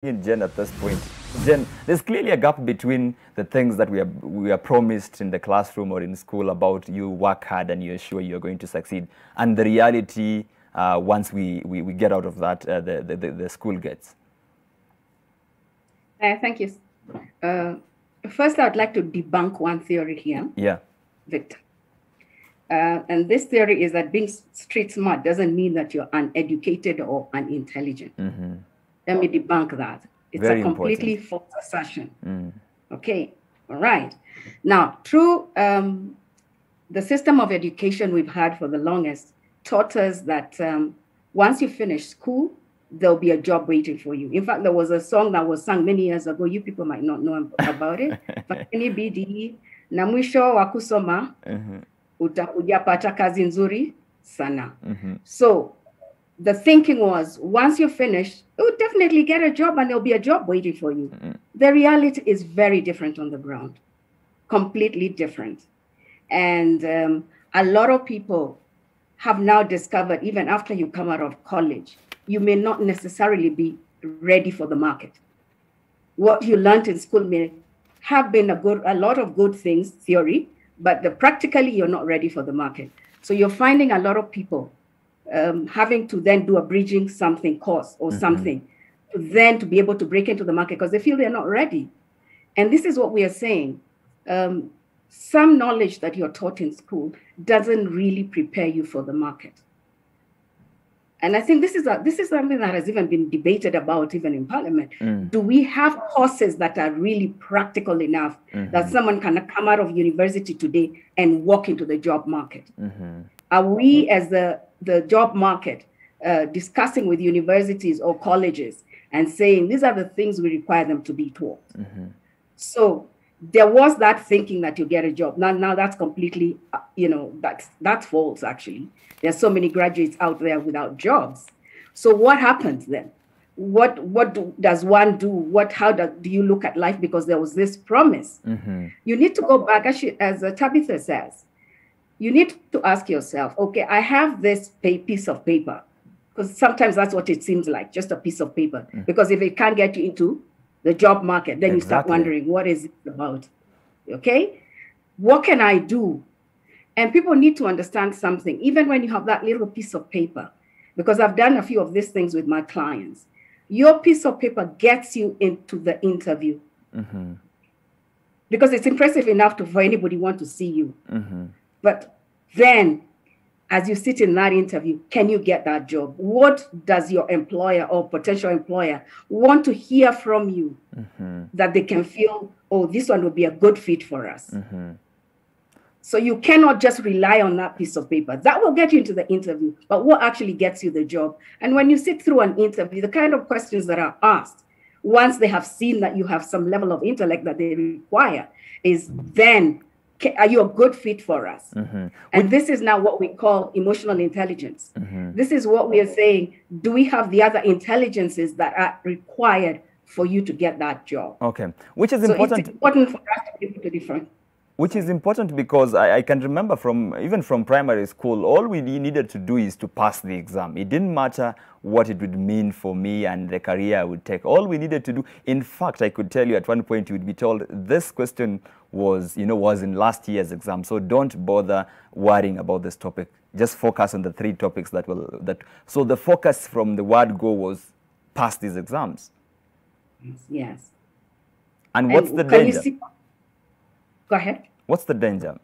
in Jen at this point. Jen, there's clearly a gap between the things that we are promised in the classroom or in school about you work hard and you're sure you're going to succeed, and the reality once we get out of that, the school gets. Thank you. First, I would like to debunk one theory here. Yeah. Victor. And this theory is that being street smart doesn't mean that you're uneducated or unintelligent. Mm-hmm. Let me debunk that. It's Very a completely important. false assertion. Okay, all right. Now, through the system of education we've had for the longest taught us that once you finish school, there'll be a job waiting for you. In fact, there was a song that was sung many years ago. You people might not know about it. Fakini bidii na mwisho wa kusoma utakujapata kazi nzuri sana. So the thinking was, once you finish, you'll definitely get a job and there'll be a job waiting for you. The reality is very different on the ground, completely different. And a lot of people have now discovered, even after you come out of college, you may not necessarily be ready for the market. What you learned in school may have been a lot of good things, theory, but practically you're not ready for the market. So you're finding a lot of people having to then do a bridging something course or something to be able to break into the market because they feel they're not ready. And this is what we are saying. Some knowledge that you're taught in school doesn't really prepare you for the market. And I think this is something that has even been debated about even in Parliament. Do we have courses that are really practical enough that someone can come out of university today and walk into the job market? Are we, as the job market, discussing with universities or colleges and saying these are the things we require them to be taught? So there was that thinking that you get a job. Now that's completely, that's false, actually. There's so many graduates out there without jobs. So what happens then? What does one do? How do you look at life? Because there was this promise. You need to go back, actually, as Tabitha says, you need to ask yourself, okay, I have this piece of paper, because sometimes that's what it seems like, just a piece of paper. Because if it can't get you into the job market, then you start wondering, what is it about? Okay, what can I do? And people need to understand something, even when you have that little piece of paper, because I've done a few of these things with my clients. Your piece of paper gets you into the interview. Because it's impressive enough for anybody want to see you. But then, as you sit in that interview, can you get that job? What does your employer or potential employer want to hear from you that they can feel, oh, this one will be a good fit for us? So you cannot just rely on that piece of paper. That will get you into the interview, but what actually gets you the job? And when you sit through an interview, the kind of questions that are asked, once they have seen that you have some level of intellect that they require, is then, are you a good fit for us? And this is now what we call emotional intelligence. This is what we are saying. Do we have the other intelligences that are required for you to get that job? Okay, which is important. It's important for us to be able to different. Which is important because I can remember even from primary school, all we needed to do is to pass the exam. It didn't matter what it would mean for me and the career I would take. All we needed to do, in fact, I could tell you at one point you would be told this question was in last year's exam, so don't bother worrying about this topic. Just focus on the 3 topics so the focus from the word go was pass these exams. Yes. And what's the danger? Go ahead. What's the danger?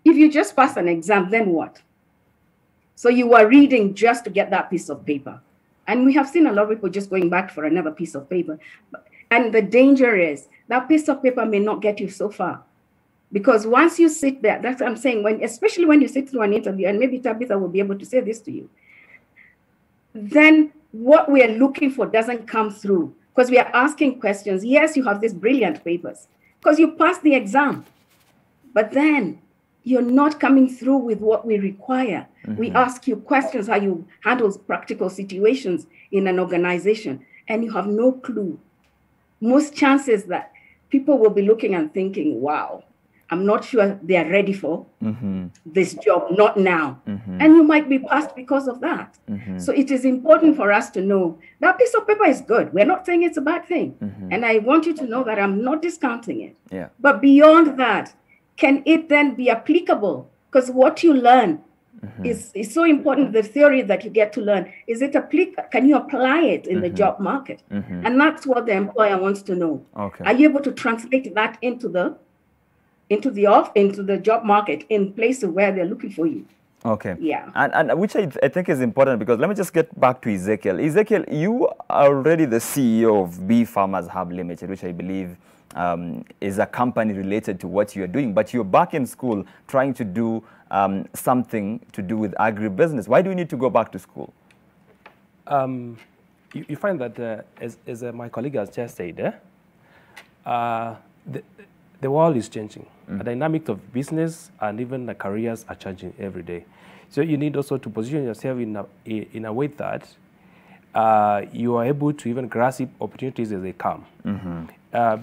If you just pass an exam, then what? So you were reading just to get that piece of paper. And we have seen a lot of people just going back for another piece of paper. And the danger is that piece of paper may not get you so far. Because once you sit there, that's what I'm saying, especially when you sit through an interview, and maybe Tabitha will be able to say this to you, then what we are looking for doesn't come through. Because we are asking questions. Yes, you have these brilliant papers, because you passed the exam, but then you're not coming through with what we require. We ask you questions, how you handle practical situations in an organization, and you have no clue. Most chances that people will be looking and thinking, wow, I'm not sure they are ready for this job, not now. And you might be passed because of that. So it is important for us to know that piece of paper is good. We're not saying it's a bad thing. And I want you to know that I'm not discounting it. Yeah. But beyond that, can it then be applicable? Because what you learn is so important. The theory that you get to learn, is it applicable? Can you apply it in the job market? And that's what the employer wants to know. Okay. Are you able to translate that into the job market in places where they're looking for you? Okay. Yeah. And which I think is important, because let me just get back to Ezekiel. Ezekiel, you are already the CEO of Bee Farmers Hub Limited, which I believe is a company related to what you're doing, but you're back in school trying to do something to do with agribusiness. Why do you need to go back to school? You find that, as my colleague has just said, the world is changing. The dynamic of business and even the careers are changing every day. So you need also to position yourself in a way that you are able to even grasp opportunities as they come.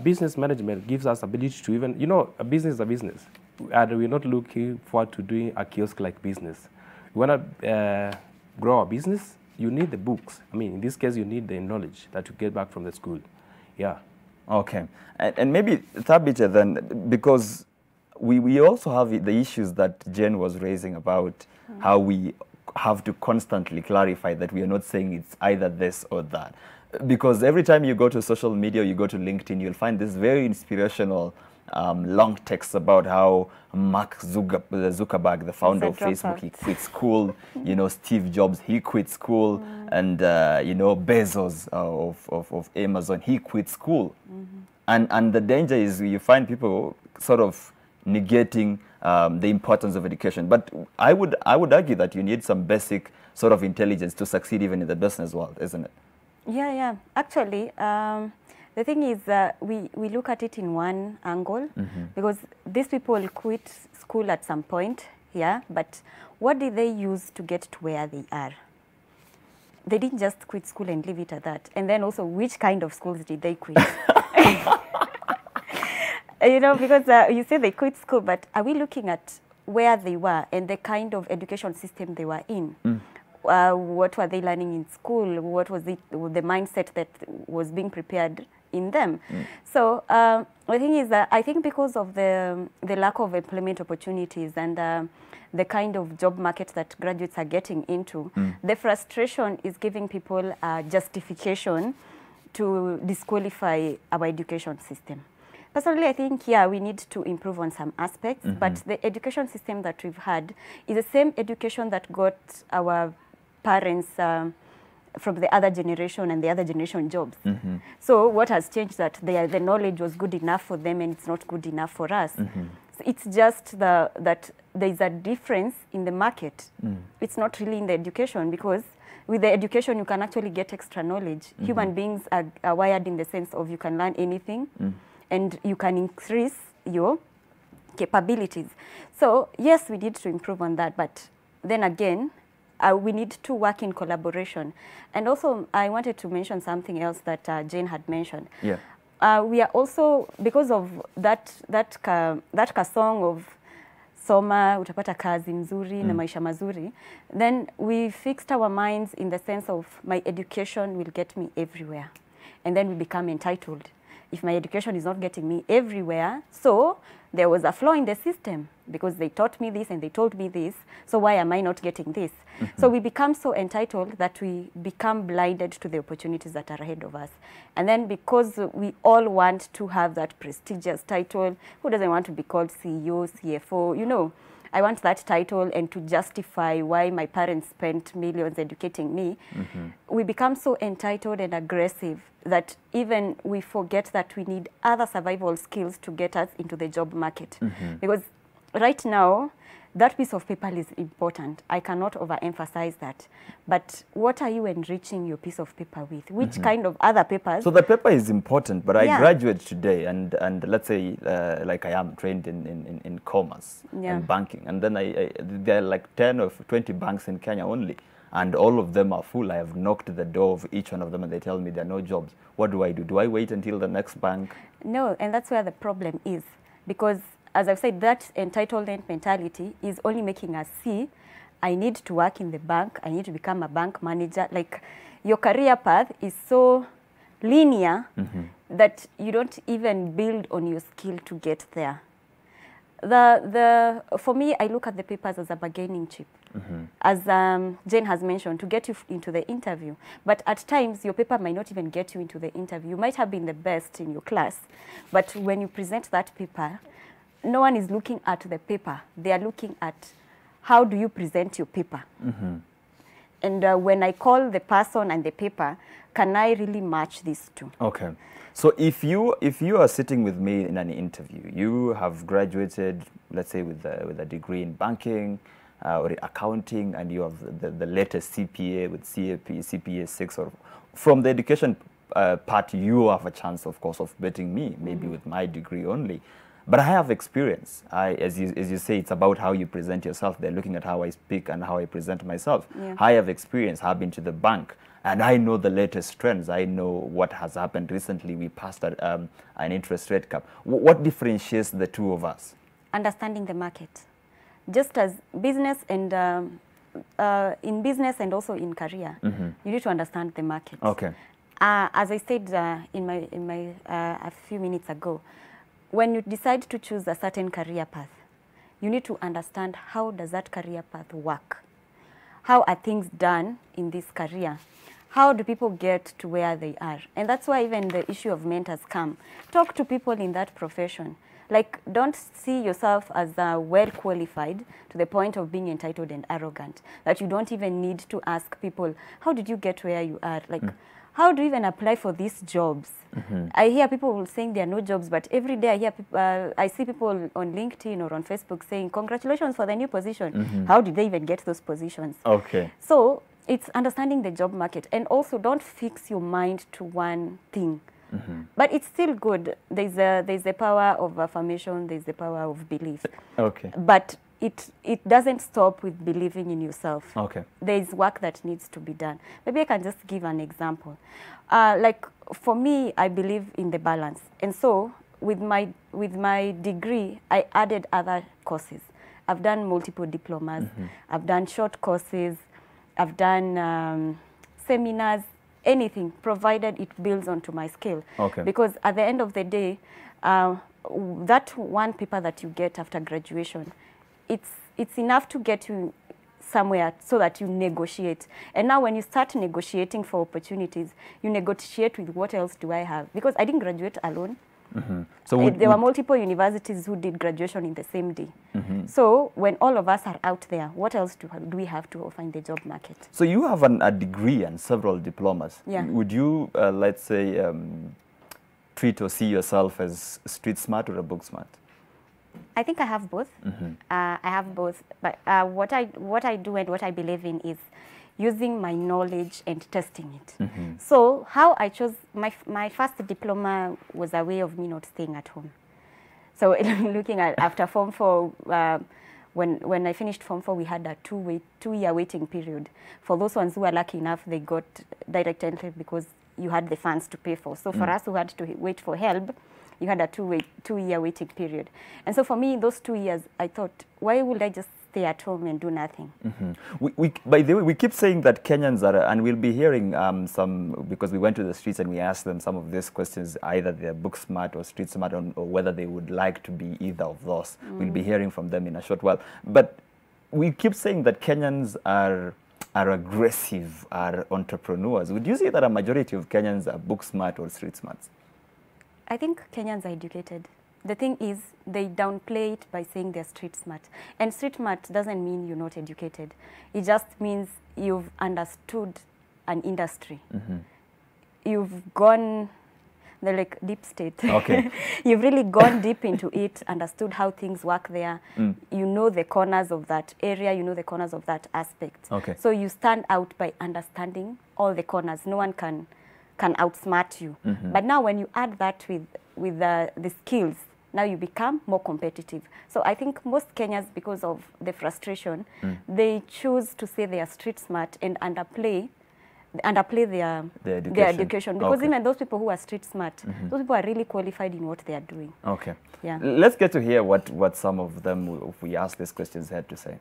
Business management gives us ability to even, a business is a business. And we're not looking forward to doing a kiosk-like business. We want to grow our business, you need the books. I mean, in this case, you need the knowledge that you get back from the school. Yeah. Okay. And maybe, Thabitha, then, because we also have the issues that Jen was raising about how we have to constantly clarify that we are not saying it's either this or that. Because every time you go to social media, you go to LinkedIn, you'll find this very inspirational long text about how Mark Zuckerberg, the founder of Facebook, he quit school. Steve Jobs, he quit school. And, Bezos of Amazon, he quit school. And the danger is you find people sort of negating the importance of education. But I would argue that you need some basic sort of intelligence to succeed even in the business world, isn't it? Yeah. Actually, the thing is we look at it in one angle, because these people quit school at some point, but what did they use to get to where they are? They didn't just quit school and leave it at that. And then also, which kind of schools did they quit? Because you say they quit school, but are we looking at where they were and the kind of education system they were in? What were they learning in school? What was the mindset that was being prepared in them? So the thing is that I think because of the lack of employment opportunities and the kind of job market that graduates are getting into, the frustration is giving people a justification to disqualify our education system. Personally, I think, we need to improve on some aspects, but the education system that we've had is the same education that got our parents from the other generation and the other generation jobs. So what has changed that the knowledge was good enough for them and it's not good enough for us. So it's just that there's a difference in the market. It's not really in the education, because with the education you can actually get extra knowledge. Human beings are wired in the sense of you can learn anything and you can increase your capabilities. So yes, we need to improve on that, but then again, we need to work in collaboration. And also, I wanted to mention something else that Jane had mentioned. We are also, because of that song of soma utapata kazi mzuri na maisha mazuri, then we fixed our minds in the sense of my education will get me everywhere. And then we become entitled. If my education is not getting me everywhere, so there was a flaw in the system, because they taught me this and they told me this, so why am I not getting this? So we become so entitled that we become blinded to the opportunities that are ahead of us. And then because we all want to have that prestigious title, who doesn't want to be called CEO, CFO, I want that title and to justify why my parents spent millions educating me. We become so entitled and aggressive that even we forget that we need other survival skills to get us into the job market. Because right now, that piece of paper is important. I cannot overemphasize that. But what are you enriching your piece of paper with? Which kind of other papers? So the paper is important, but I graduate today and let's say like I am trained in commerce and banking. And then there are like 10 or 20 banks in Kenya only. And all of them are full. I have knocked the door of each one of them and they tell me there are no jobs. What do I do? Do I wait until the next bank? No, and that's where the problem is. Because as I've said, that entitlement mentality is only making us see, I need to work in the bank, I need to become a bank manager. Like, your career path is so linear that you don't even build on your skill to get there. For me, I look at the papers as a bargaining chip, as Jane has mentioned, to get you into the interview. But at times, your paper might not even get you into the interview. You might have been the best in your class, but when you present that paper, no one is looking at the paper. They are looking at how do you present your paper. And when I call the person and the paper, can I really match these two? Okay. So if you are sitting with me in an interview, you have graduated, let's say, with a degree in banking or accounting, and you have the latest CPA with CPA 6, or from the education part, you have a chance, of course, of beating me, maybe with my degree only. But I have experience. As you say, it's about how you present yourself. They're looking at how I speak and how I present myself. Yeah. I have experience. I've been to the bank, and I know the latest trends. I know what has happened recently. We passed an interest rate cap. What differentiates the two of us? Understanding the market. Just as business and in business and also in career, you need to understand the market. Okay. As I said a few minutes ago, when you decide to choose a certain career path, you need to understand how does that career path work. How are things done in this career? How do people get to where they are? And that's why even the issue of mentors come. Talk to people in that profession. Like, don't see yourself as well qualified to the point of being entitled and arrogant, that you don't even need to ask people, how did you get where you are? Like, how do you even apply for these jobs? I hear people saying there are no jobs, but every day I hear I see people on LinkedIn or on Facebook saying, congratulations for the new position. How did they even get those positions? Okay. So it's understanding the job market. And also, don't fix your mind to one thing. But it's still good. There's the power of affirmation, there's the power of belief. Okay. But it doesn't stop with believing in yourself. Okay. There's work that needs to be done. Maybe I can just give an example. Like, for me, I believe in the balance. And so with my degree, I added other courses. I've done multiple diplomas. I've done short courses. I've done seminars, anything, provided it builds onto my skill. Okay. Because at the end of the day, that one paper that you get after graduation, it's enough to get you somewhere so that you negotiate. And now when you start negotiating for opportunities, you negotiate with what else do I have? Because I didn't graduate alone. So there were multiple universities who did graduation in the same day. So when all of us are out there, what else do we have to offer in the job market? So you have a degree and several diplomas. Yeah. Would you, let's say, treat or see yourself as street smart or a book smart? I think I have both. I have both. But what I do and what I believe in is using my knowledge and testing it. So how I chose my first diploma was a way of me not staying at home. So looking at after Form 4, when I finished Form 4, we had a two-year waiting period. For those ones who were lucky enough, they got direct entry because you had the funds to pay for. So for us who had to wait for help, you had a two-year waiting period. And so for me, those 2 years, I thought, why would I just stay at home and do nothing? By the way, we keep saying that Kenyans are, and we'll be hearing some, because we went to the streets and we asked them some of these questions, either they're book smart or street smart, or whether they would like to be either of those. We'll be hearing from them in a short while. But we keep saying that Kenyans are aggressive, are entrepreneurs. Would you say that a majority of Kenyans are book smart or street smart? I think Kenyans are educated. The thing is, they downplay it by saying they're street smart. And street smart doesn't mean you're not educated. It just means you've understood an industry. You've gone, they're like deep state. Okay. You've really gone deep into it, understood how things work there. You know the corners of that area, you know the corners of that aspect. Okay. So you stand out by understanding all the corners. No one can outsmart you. But now when you add that with the skills, now you become more competitive. So I think most Kenyans, because of the frustration, they choose to say they are street smart and underplay underplay their education. Because Okay. even those people who are street smart, those people are really qualified in what they are doing. Okay. Yeah. Let's get to hear what some of them, if we ask these questions, had to say.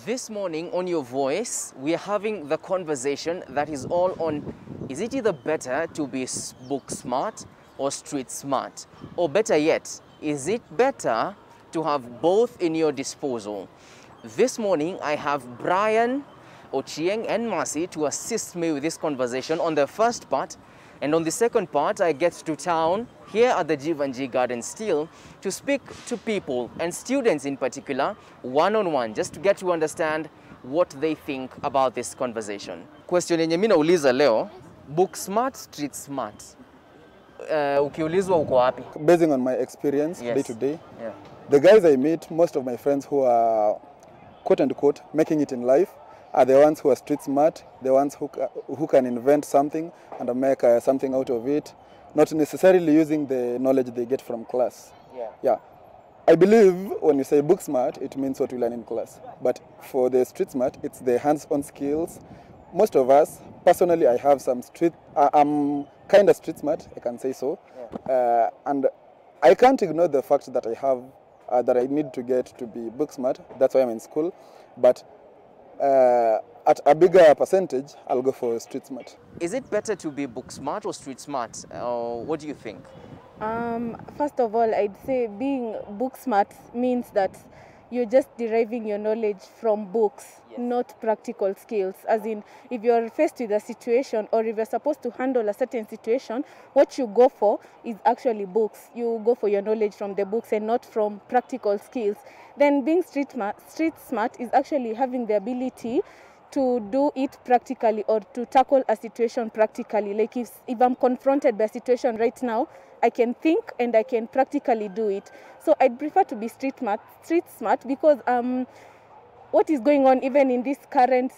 This morning on Your Voice, we are having the conversation that is all on, is it either better to be book smart or street smart? Or better yet, is it better to have both in your disposal? This morning, I have Brian, Ochieng and Mercy to assist me with this conversation on the first part. And on the second part, I get to town here at the Jivanji Garden still to speak to people and students in particular, one-on-one, just to get to understand what they think about this conversation. Question yenye mimi nauliza leo, book smart, street smart. Ukiulizwa uko wapi? Basing on my experience Yes. day to day, Yeah. the guys I meet, most of my friends who are quote unquote making it in life, are the ones who are street smart, the ones who can invent something and make something out of it, not necessarily using the knowledge they get from class. Yeah. I believe when you say book smart, it means what we learn in class. But for the street smart, it's the hands-on skills. Most of us, personally, I have some I'm kind of street smart, I can say so. And I can't ignore the fact that I have, that I need to get to be book smart. That's why I'm in school. But at a bigger percentage, I'll go for street smart. Is it better to be book smart or street smart? What do you think? First of all, I'd say being book smart means that you're just deriving your knowledge from books, Yes. not practical skills. As in, if you're faced with a situation or if you're supposed to handle a certain situation, what you go for is actually books. You go for your knowledge from the books and not from practical skills. Then being street smart is actually having the ability to do it practically or to tackle a situation practically. Like if I'm confronted by a situation right now, I can think and I can practically do it. So I'd prefer to be street smart because what is going on even in this current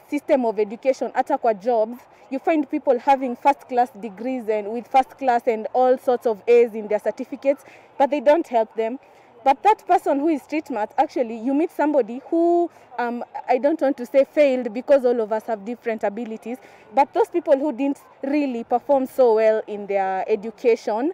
system of education, hata kwa jobs, you find people having first-class degrees and with first-class and all sorts of A's in their certificates, but they don't help them. But that person who is street smart, actually, you meet somebody who, I don't want to say failed because all of us have different abilities, but those people who didn't really perform so well in their education,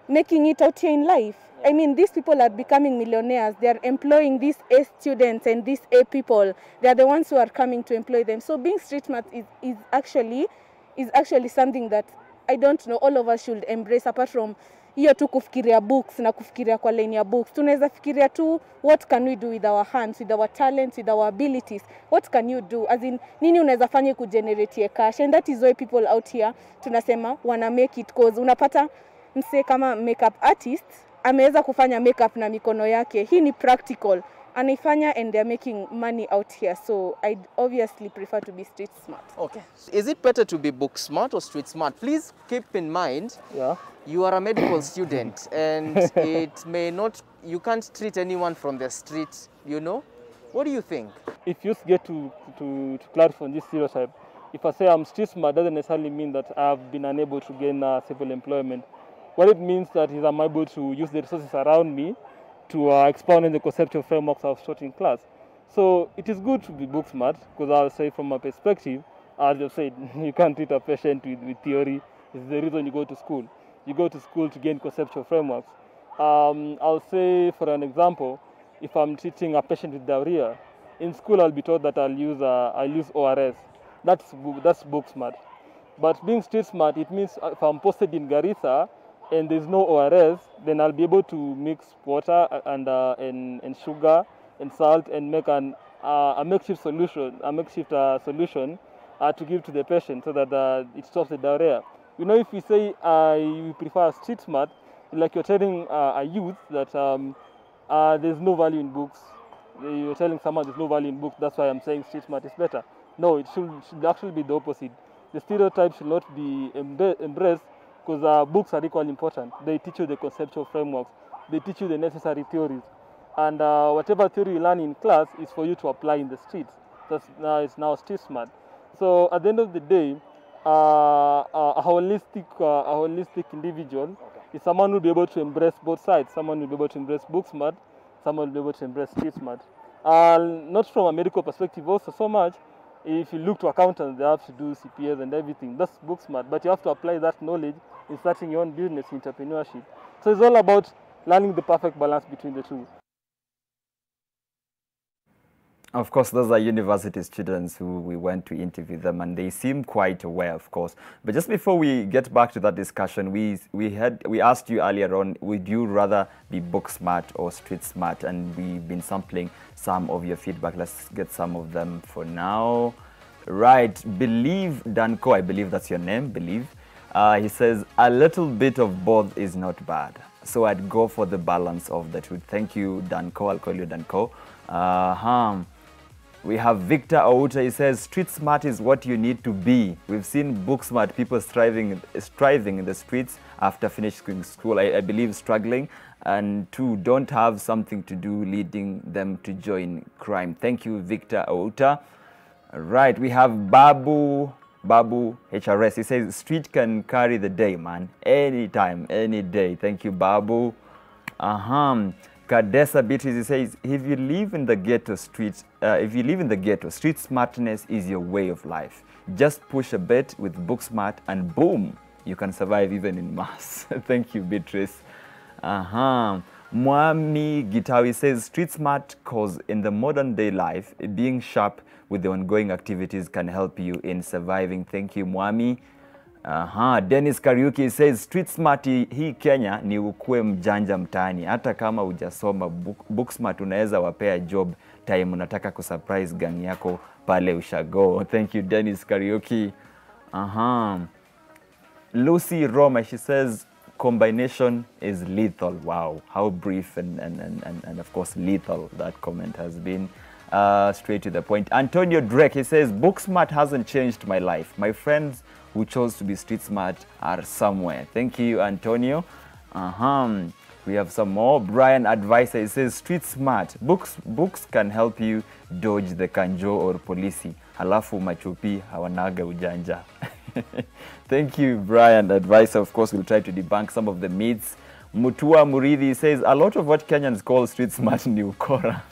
making it out here in life. I mean, these people are becoming millionaires. They are employing these A students and these A people. They are the ones who are coming to employ them. So being street smart is actually something that I don't know, all of us should embrace, apart from hiyo tu kufikiria books na kufikiria kwa line ya books. Tunaweza fikiria tu what can we do with our hands, with our talents, with our abilities. What can you do? As in, nini unaweza fanya kugenerate cash? And that is why people out here tunasema wana make it, cause unapata mse kama makeup artist ameweza kufanya makeup na mikono yake. Hii ni practical. Anaifanya and they're making money out here. So I obviously prefer to be street smart. Okay. Is it better to be book smart or street smart? Please keep in mind, Yeah. you are a medical student and it may not, you can't treat anyone from the street, you know? What do you think? If you get to clarify on this stereotype, if I say I'm street smart, doesn't necessarily mean that I've been unable to gain civil employment. What it means that is I'm able to use the resources around me to expound on the conceptual frameworks I've taught in class. So it is good to be book smart, because I'll say from my perspective, as I've said, you can't treat a patient with theory. It's the reason you go to school. You go to school to gain conceptual frameworks. I'll say, for an example, if I'm treating a patient with diarrhea, in school I'll be taught that I'll use ORS. That's book smart. But being street smart, it means if I'm posted in Garissa and there's no ORS, then I'll be able to mix water and sugar and salt and make a makeshift solution, to give to the patient so that it stops the diarrhea. You know, if you say you prefer street smart, like you're telling a youth that there's no value in books. You're telling someone there's no value in books, that's why I'm saying street smart is better. No, it should actually be the opposite. The stereotype should not be embraced, because books are equally important. They teach you the conceptual frameworks. They teach you the necessary theories. And whatever theory you learn in class is for you to apply in the streets. It's now street smart. So at the end of the day, a holistic individual is someone who will be able to embrace both sides. Someone will be able to embrace book smart. Someone will be able to embrace street smart. Not from a medical perspective also so much. If you look to accountants, they have to do CPAs and everything. That's book smart, but you have to apply that knowledge in starting your own business, entrepreneurship. So it's all about learning the perfect balance between the two. Of course, those are university students who we went to interview them, and they seem quite aware, of course. But just before we get back to that discussion, we asked you earlier on, would you rather be book smart or street smart? And we've been sampling some of your feedback. Let's get some of them for now. Right, Believe Danko, I believe that's your name, Believe. He says, a little bit of both is not bad. So I'd go for the balance of the two. Thank you, Danko. I'll call you Danko. We have Victor Outa. He says, street smart is what you need to be. We've seen book smart people striving in the streets after finishing school, I believe struggling, and two, don't have something to do leading them to join crime. Thank you, Victor Outa. Right, we have Babu HRS. He says, street can carry the day, man. Anytime, any day. Thank you, Babu. Kadesa Beatrice, he says, if you live in the ghetto, street smartness is your way of life. Just push a bit with book smart and boom, you can survive even in mass. Thank you, Beatrice. Mwami Gitawi says, street smart cause in the modern day life, being sharp with the ongoing activities can help you in surviving. Thank you, Mwami. Dennis Kariuki says, street smart hii Kenya ni ukue mjanja mtaani. Hata kama hujasoma book smart unaweza wapea job time unataka kusurprise gang yako pale ushago. Thank you, Dennis Kariuki. Lucy Roma, she says, combination is lethal. Wow, how brief and of course lethal that comment has been. Straight to the point. Antonio Drake, he says, book smart hasn't changed my life. My friends who chose to be street smart are somewhere. Thank you, Antonio. We have some more. Brian Advisor, he says, street smart. Books can help you dodge the kanjo or polisi. Halafu machupi hawanaga ujanja. Thank you, Brian Advisor. Of course, we'll try to debunk some of the myths. Mutua Muridi says, a lot of what Kenyans call street smart ni ukora.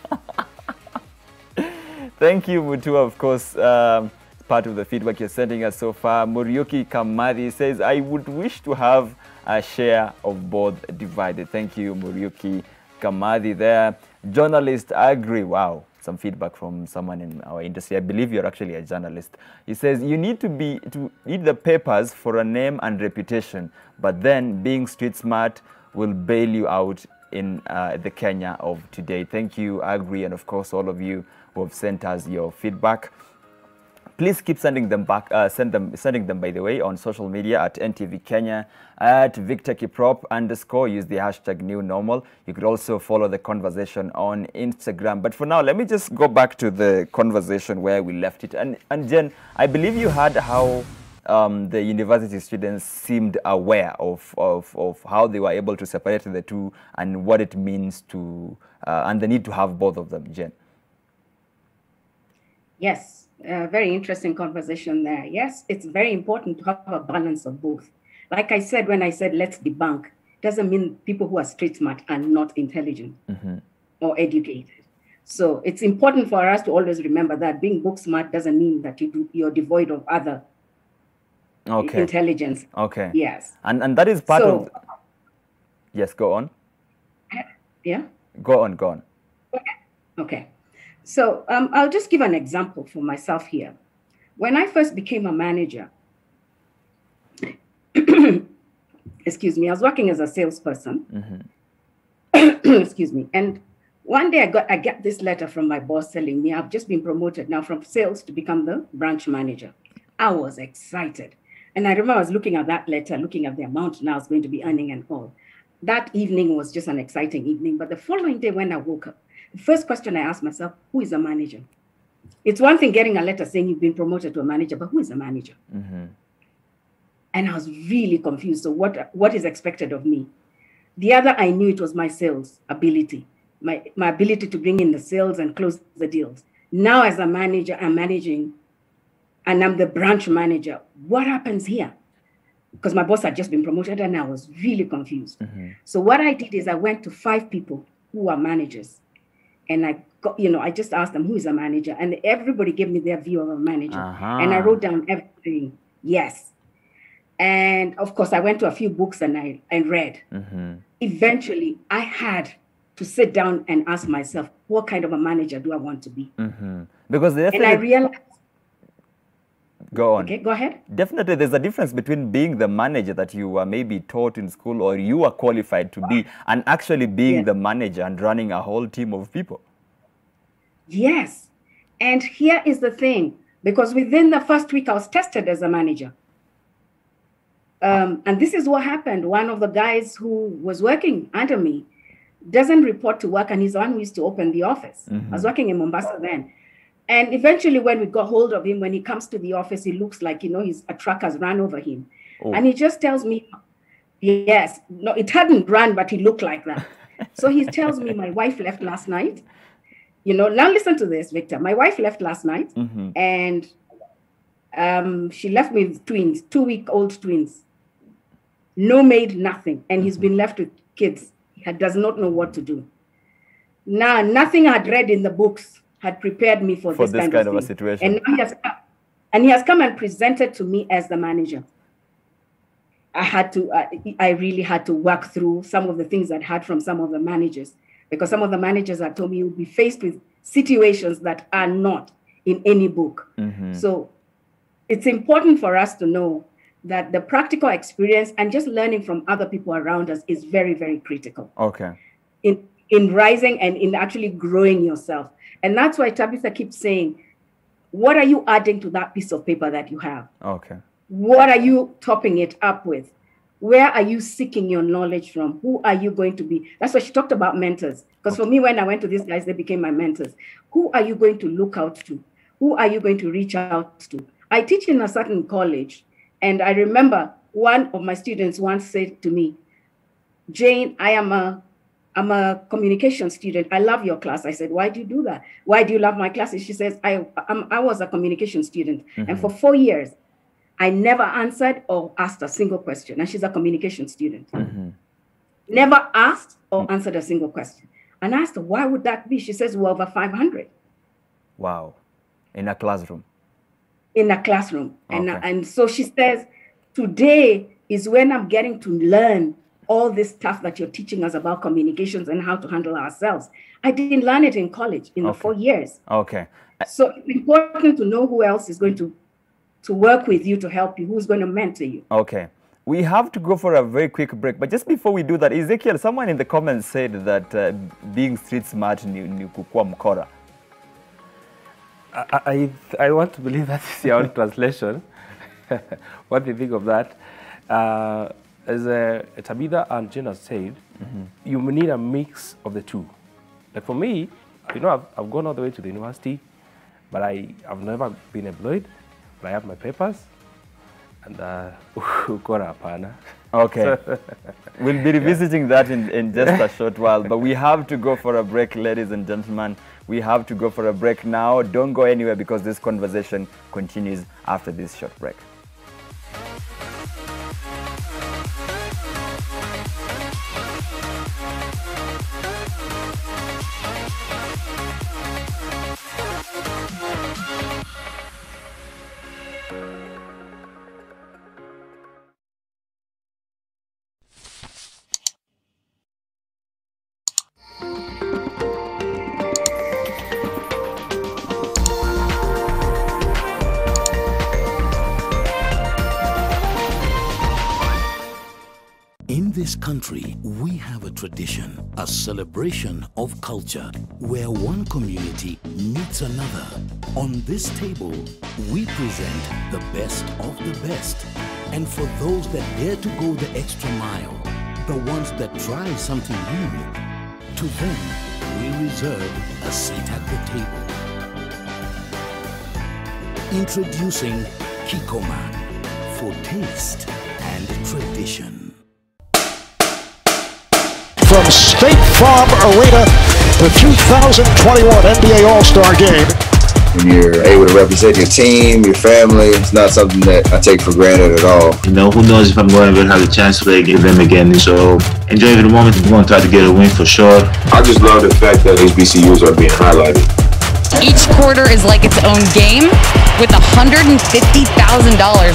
Thank you, Mutua, of course. Part of the feedback you're sending us so far. Muriuki Kamadi says, I would wish to have a share of both divided. Thank you, Muriuki Kamadi there. Journalist Agri. Wow, some feedback from someone in our industry. I believe you're actually a journalist. He says, you need to need the papers for a name and reputation, but then being street smart will bail you out in the Kenya of today. Thank you, Agri, and of course all of you who have sent us your feedback. Please keep sending them back, sending them, by the way, on social media at NTV Kenya, at Victor Kiprop _ use the hashtag new normal. You could also follow the conversation on Instagram. But for now, let me just go back to the conversation where we left it. And Jen, I believe you heard how the university students seemed aware of how they were able to separate the two and what it means to, and the need to have both of them, Jen. Yes. Very interesting conversation there. Yes, it's very important to have a balance of both. Like I said, when I said let's debunk, doesn't mean people who are street smart are not intelligent or educated. So it's important for us to always remember that being book smart doesn't mean that you're devoid of other intelligence. Okay. Yes. And that is part of... Yes, go on. Yeah? Go on. Okay. So I'll just give an example for myself here. When I first became a manager, excuse me, I was working as a salesperson. Excuse me. And one day I get this letter from my boss telling me I've just been promoted now from sales to become the branch manager. I was excited. And I remember I was looking at that letter, looking at the amount now I was going to be earning and all. That evening was just an exciting evening. But the following day when I woke up, the first question I asked myself, who is a manager? It's one thing getting a letter saying you've been promoted to a manager, but who is a manager? And I was really confused. So what is expected of me? The other, I knew it was my sales ability, my ability to bring in the sales and close the deals. Now as a manager, I'm managing and I'm the branch manager. What happens here? Because my boss had just been promoted and I was really confused. So what I did is I went to 5 people who are managers. and I got, I just asked them, who is a manager? And everybody gave me their view of a manager. And I wrote down everything. Yes. And of course, I went to a few books and I read. Eventually, I had to sit down and ask myself, what kind of a manager do I want to be? Because and I realized. Go on. Okay, go ahead. Definitely, there's a difference between being the manager that you were maybe taught in school or you are qualified to be, and actually being the manager and running a whole team of people. Yes. And here is the thing, because within the first week, I was tested as a manager. And this is what happened. One of the guys who was working under me doesn't report to work, and he's the one who used to open the office. I was working in Mombasa then. And eventually, when we got hold of him, when he comes to the office, he looks like, a truck has run over him. And he just tells me, yes, no, it hadn't run, but he looked like that. So he tells me, my wife left last night. Now listen to this, Victor. My wife left last night, and she left me with twins, 2-week-old twins. No maid, nothing. And he's been left with kids. He does not know what to do. Now, nothing I had read in the books had prepared me for this kind of a situation. And now he has come and presented to me as the manager. I really had to work through some of the things I'd heard from some of the managers, because some of the managers had told me you'll be faced with situations that are not in any book. So it's important for us to know that the practical experience and just learning from other people around us is very, very critical. Okay. In rising and in actually growing yourself. And that's why Tabitha keeps saying, what are you adding to that piece of paper that you have? Okay. What are you topping it up with? Where are you seeking your knowledge from? Who are you going to be? That's why she talked about mentors. Because for me, when I went to these guys, they became my mentors. Who are you going to look out to? Who are you going to reach out to? I teach in a certain college. And I remember one of my students once said to me, Jane, I'm a communication student. I love your class. I said, why do you do that? Why do you love my classes? She says, I was a communication student. And for 4 years, I never answered or asked a single question. And she's a communication student. Never asked or answered a single question. And I asked her, why would that be? She says, we're over 500. Wow. In a classroom. In a classroom. Okay. And so she says, today is when I'm getting to learn all this stuff that you're teaching us about communications and how to handle ourselves. I didn't learn it in college in the 4 years. Okay. So it's important to know who else is going to work with you to help you, who's going to mentor you. Okay. We have to go for a very quick break. But just before we do that, Ezekiel, someone in the comments said that being street smart ni kukua mkora. I want to believe that is your own translation. What do you think of that? As Tabitha and Jenna said, you need a mix of the two. Like for me, I've gone all the way to the university, but I've never been employed, but I have my papers. And okay. We'll be revisiting that in just a short while, but we have to go for a break, ladies and gentlemen. We have to go for a break now. Don't go anywhere because this conversation continues after this short break. In this country, we have a tradition, a celebration of culture, where one community meets another. On this table, we present the best of the best. And for those that dare to go the extra mile, the ones that try something new, to them, we reserve a seat at the table. Introducing Kikoman for taste and tradition. From State Farm Arena, the 2021 NBA All-Star Game. when you're able to represent your team, your family. It's not something that I take for granted at all. You know, who knows if I'm going to have the chance to play against them again. So enjoy the moment. We're going to try to get a win for sure. I just love the fact that HBCUs are being highlighted. Each quarter is like its own game, with $150,000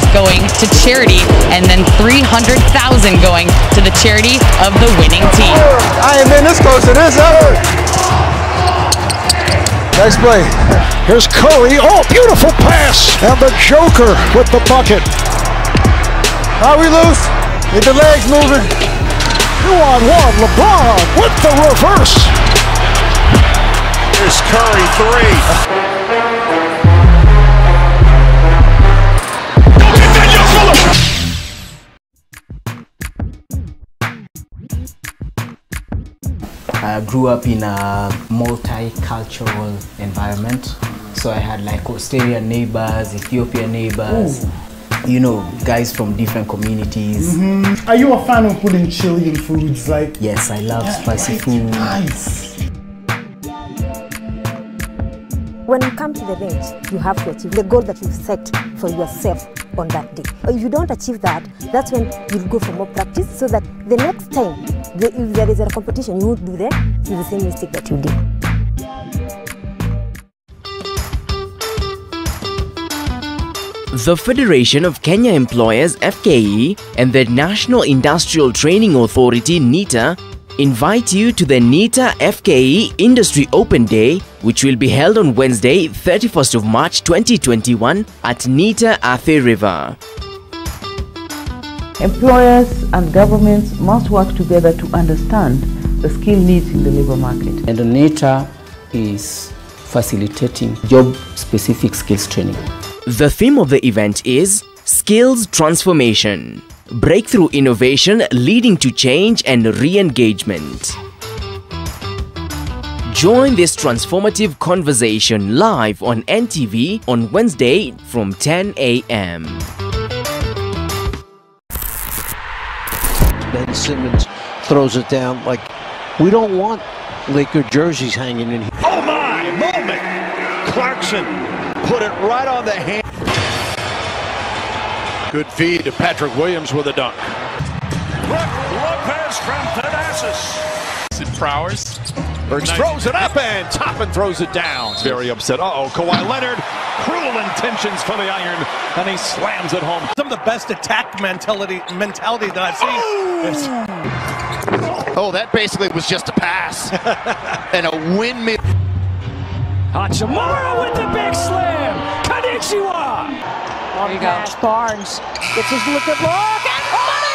going to charity and then $300,000 going to the charity of the winning team. I ain't been this close to this ever. Next play. Here's Curry. Oh, beautiful pass. And the Joker with the bucket. Are we loose? Get the legs moving. 2-on-1. LeBron with the reverse. Here's Curry, 3. I grew up in a multicultural environment, so I had like Australian neighbors, Ethiopian neighbors, you know, guys from different communities. Are you a fan of putting Chilean foods like? Yes, I love spicy food. Nice. When you come to the bench, you have to achieve the goal that you've set for yourself on that day. If you don't achieve that, that's when you'll go for more practice so that the next time, if there is a competition, you won't do the same mistake that you did. The Federation of Kenya Employers (FKE) and the National Industrial Training Authority (NITA) invite you to the NITA FKE Industry Open Day, which will be held on Wednesday, 31st of March 2021 at NITA Athi River. Employers and governments must work together to understand the skill needs in the labor market. And the NITA is facilitating job-specific skills training. The theme of the event is Skills Transformation. Breakthrough innovation leading to change and re-engagement. Join this transformative conversation live on NTV on Wednesday from 10 a.m. Ben Simmons throws it down like we don't want Laker jerseys hanging in here. Oh my, moment! Clarkson put it right on the hand. Good feed to Patrick Williams with a dunk. Brook Lopez from Thanasis. Prowers. Burks throws it up and Toppin throws it down. Very upset. Uh-oh, Kawhi Leonard. Cruel intentions for the iron, and he slams it home. Some of the best attack mentality that I've seen. Oh, that basically was just a pass. And a windmill. Hachimura with the big slam. Konnichiwa. There you go. Barnes gets his look at look and money!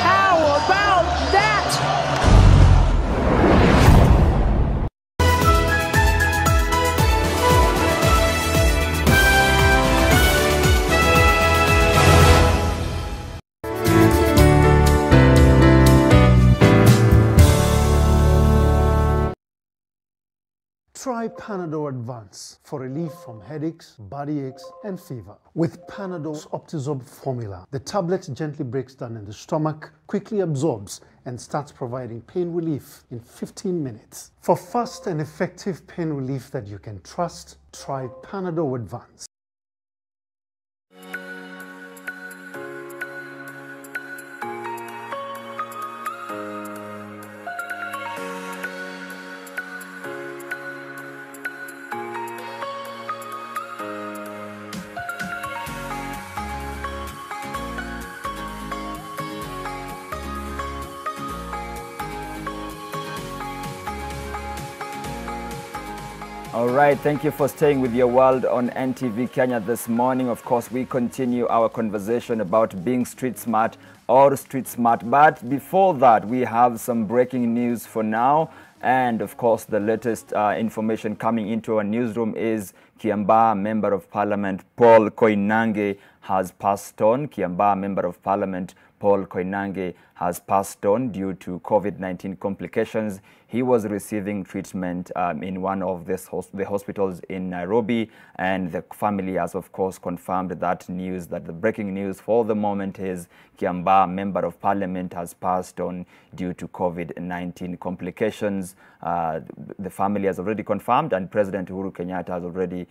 How about that? Try Panadol Advance for relief from headaches, body aches, and fever. With Panadol's Optizorb formula, the tablet gently breaks down in the stomach, quickly absorbs, and starts providing pain relief in 15 minutes. For fast and effective pain relief that you can trust, try Panadol Advance. All right, thank you for staying with Your World on NTV Kenya this morning. Of course, we continue our conversation about being street smart or street smart. But before that, we have some breaking news for now. And of course, the latest information coming into our newsroom is Kiambaa Member of Parliament Paul Koinange has passed on. Kiambaa Member of Parliament Paul Koinange has passed on due to COVID-19 complications. He was receiving treatment in one of the hospitals in Nairobi, and the family has, of course, confirmed that news, that the breaking news for the moment is Kiambaa Member of Parliament has passed on due to COVID-19 complications. The family has already confirmed, and President Uhuru Kenyatta has already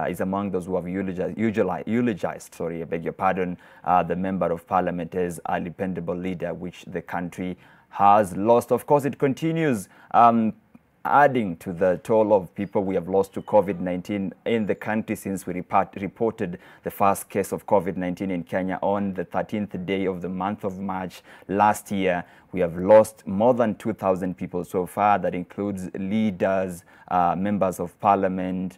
is among those who have eulogized, sorry, I beg your pardon, the Member of Parliament as a dependable leader which the country has lost. Of course, it continues adding to the toll of people we have lost to COVID-19 in the country since we reported the first case of COVID-19 in Kenya on the 13th day of the month of March last year. We have lost more than 2,000 people so far. That includes leaders, members of parliament,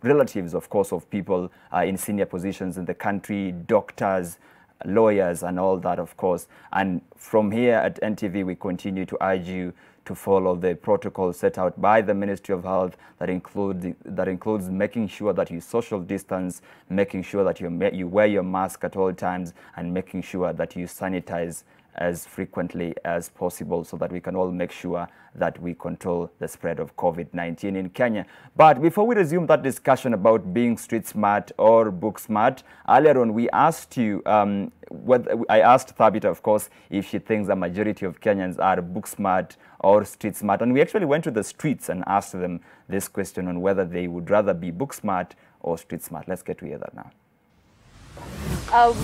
relatives, of course, of people in senior positions in the country, doctors, lawyers, and all that, of course. And from here at NTV, we continue to urge you to follow the protocol set out by the Ministry of Health that includes making sure that you social distance, making sure that you wear your mask at all times, and making sure that you sanitize as frequently as possible so that we can all make sure that we control the spread of COVID-19 in Kenya. But before we resume that discussion about being street smart or book smart, earlier on we asked you, I asked Thabita, of course, if she thinks the majority of Kenyans are book smart or street smart. And we actually went to the streets and asked them this question on whether they would rather be book smart or street smart. Let's get to hear that now.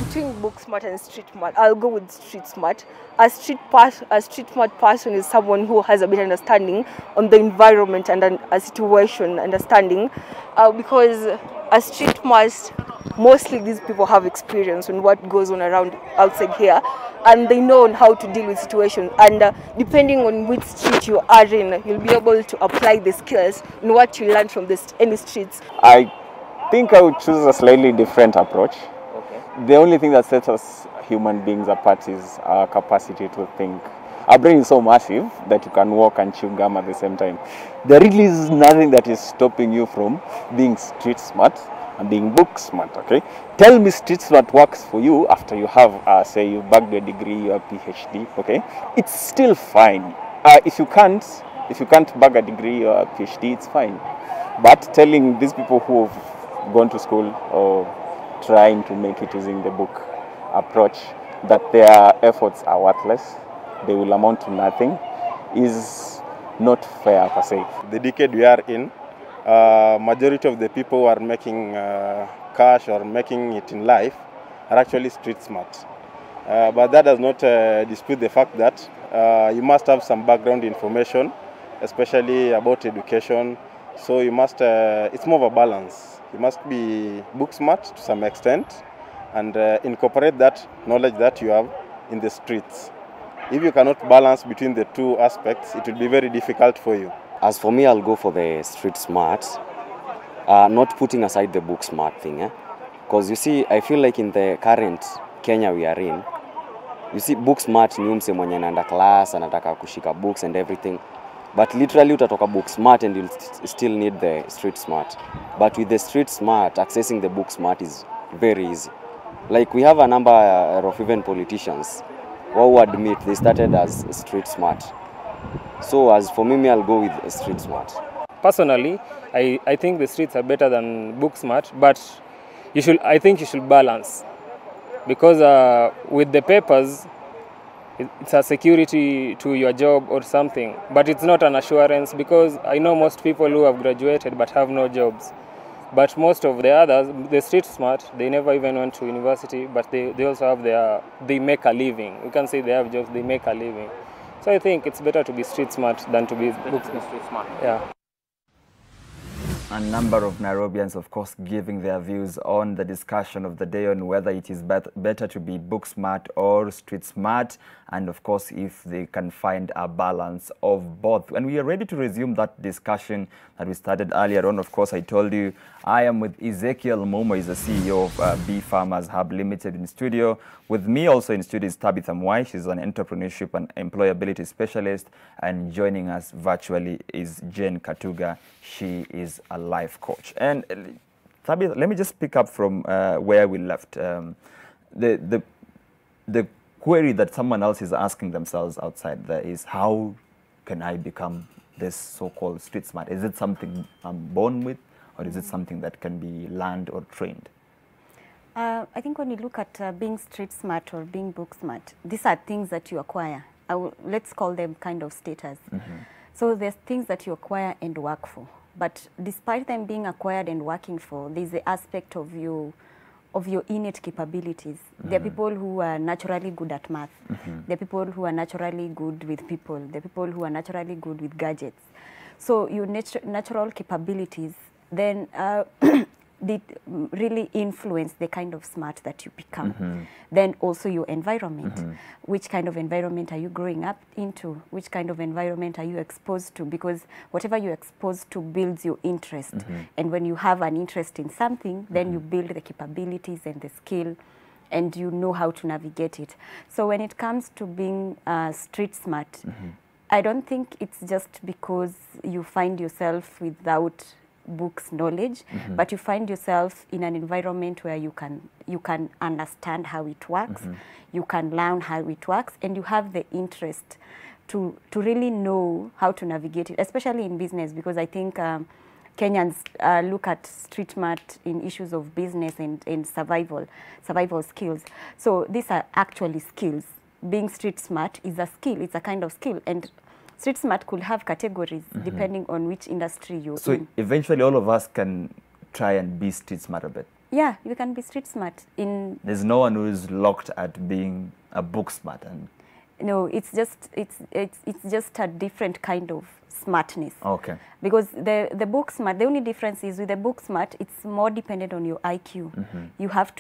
Between book smart and street smart, I'll go with street smart. A street smart person is someone who has a better understanding on the environment and a situation understanding, because a street smart, mostly these people have experience on what goes on around outside here, and they know how to deal with situations. And depending on which street you are in, you'll be able to apply the skills in what you learn from any streets. I think I would choose a slightly different approach. The only thing that sets us human beings apart is our capacity to think. Our brain is so massive that you can walk and chew gum at the same time. There really is nothing that is stopping you from being street smart and being book smart, okay? Tell me street smart works for you after you have, say, you bagged your degree, your PhD, okay? It's still fine. If you can't bag a degree or a PhD, it's fine. But telling these people who have gone to school or trying to make it using the book approach that their efforts are worthless, they will amount to nothing, is not fair per se. The decade we are in, majority of the people who are making cash or making it in life are actually street smart. But that does not dispute the fact that you must have some background information, especially about education. So you must, it's more of a balance. You must be book smart to some extent and incorporate that knowledge that you have in the streets. If you cannot balance between the two aspects, it will be very difficult for you. As for me, I'll go for the street smart, not putting aside the book smart thing. Because you see, I feel like in the current Kenya we are in, you see book smart ni mse mwenye anaenda class, anataka kushika books and everything. But literally utatoka book smart and you'll still need the street smart. But with the street smart, accessing the book smart is very easy. Like we have a number of even politicians who admit they started as street smart. So as for me, I'll go with street smart. Personally, I think the streets are better than book smart, but I think you should balance. Because with the papers, it's a security to your job or something, but it's not an assurance, because I know most people who have graduated but have no jobs. But most of the others, the street smart, they never even went to university, but they also have they make a living. You can say they have jobs, they make a living. So I think it's better to be street smart than to be book smart. Yeah. A number of Nairobians, of course, giving their views on the discussion of the day on whether it is better to be book smart or street smart, and of course, if they can find a balance of both. And we are ready to resume that discussion that we started earlier on. Of course, I told you I am with Ezekiel Momo, is the CEO of Bee Farmers Hub Limited in studio. With me also in studio is Tabitha Mwai. She's an entrepreneurship and employability specialist. And joining us virtually is Jane Katuga. She is a life coach. And Tabitha, let me just pick up from where we left. The query that someone else is asking themselves outside there is, how can I become this so-called street smart? Is it something I'm born with, or is it something that can be learned or trained? I think when you look at being street smart or being book smart, these are things that you acquire. Let's call them kind of status. So there's things that you acquire and work for. But despite them being acquired and working for, there's the aspect of your innate capabilities. There are people who are naturally good at math. There are people who are naturally good with people. There are people who are naturally good with gadgets. So your natural capabilities then did really influence the kind of smart that you become. Then also your environment. Which kind of environment are you growing up into? Which kind of environment are you exposed to? Because whatever you're exposed to builds your interest. And when you have an interest in something, then you build the capabilities and the skill, and you know how to navigate it. So when it comes to being street smart, I don't think it's just because you find yourself without books knowledge, but you find yourself in an environment where you can understand how it works, you can learn how it works, and you have the interest to really know how to navigate it, especially in business, because I think Kenyans look at street smart in issues of business and survival skills. So these are actually skills. Being street smart is a skill, it's a kind of skill, and street smart could have categories depending on which industry you're in. So eventually all of us can try and be street smart a bit. Yeah, you can be street smart. There's no one who is locked at being a book smart. And no, it's just a different kind of smartness. Okay. Because the book smart, the only difference is with the book smart, it's more dependent on your IQ. You have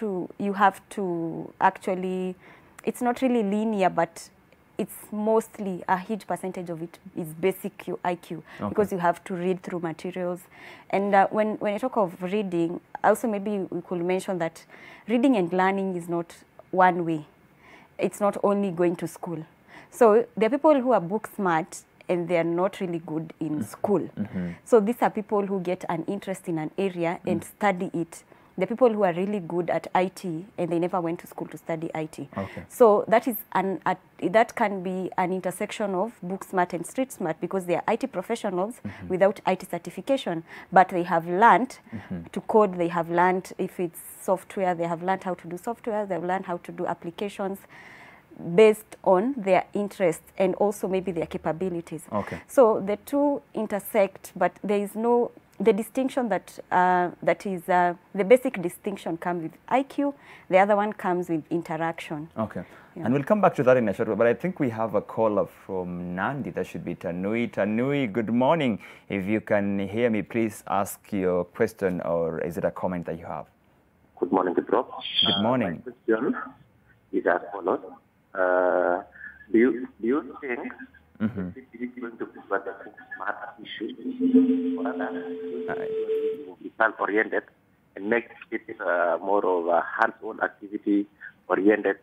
to actually, it's not really linear, but it's mostly a huge percentage of it is basic IQ, because you have to read through materials. And when I talk of reading, also maybe we could mention that reading and learning is not one way. It's not only going to school. So there are people who are book smart and they are not really good in school. So these are people who get an interest in an area and study it. The people who are really good at IT and they never went to school to study IT. So that is that can be an intersection of book smart and street smart, because they are IT professionals without IT certification, but they have learned to code. They have learned, if it's software, they have learned how to do software. They've learned how to do applications based on their interests and also maybe their capabilities. So the two intersect, but there is no. The distinction that is the basic distinction comes with IQ. The other one comes with interaction. And we'll come back to that in a short while. But I think we have a caller from Nandi. That should be Tanui. Tanui, good morning. If you can hear me, please ask your question, or is it a comment that you have? Good morning, Kiprop. Good morning. My question is as follows. Do you think it is going to be a smart issue, or result-oriented, and make it more of a hands-on activity-oriented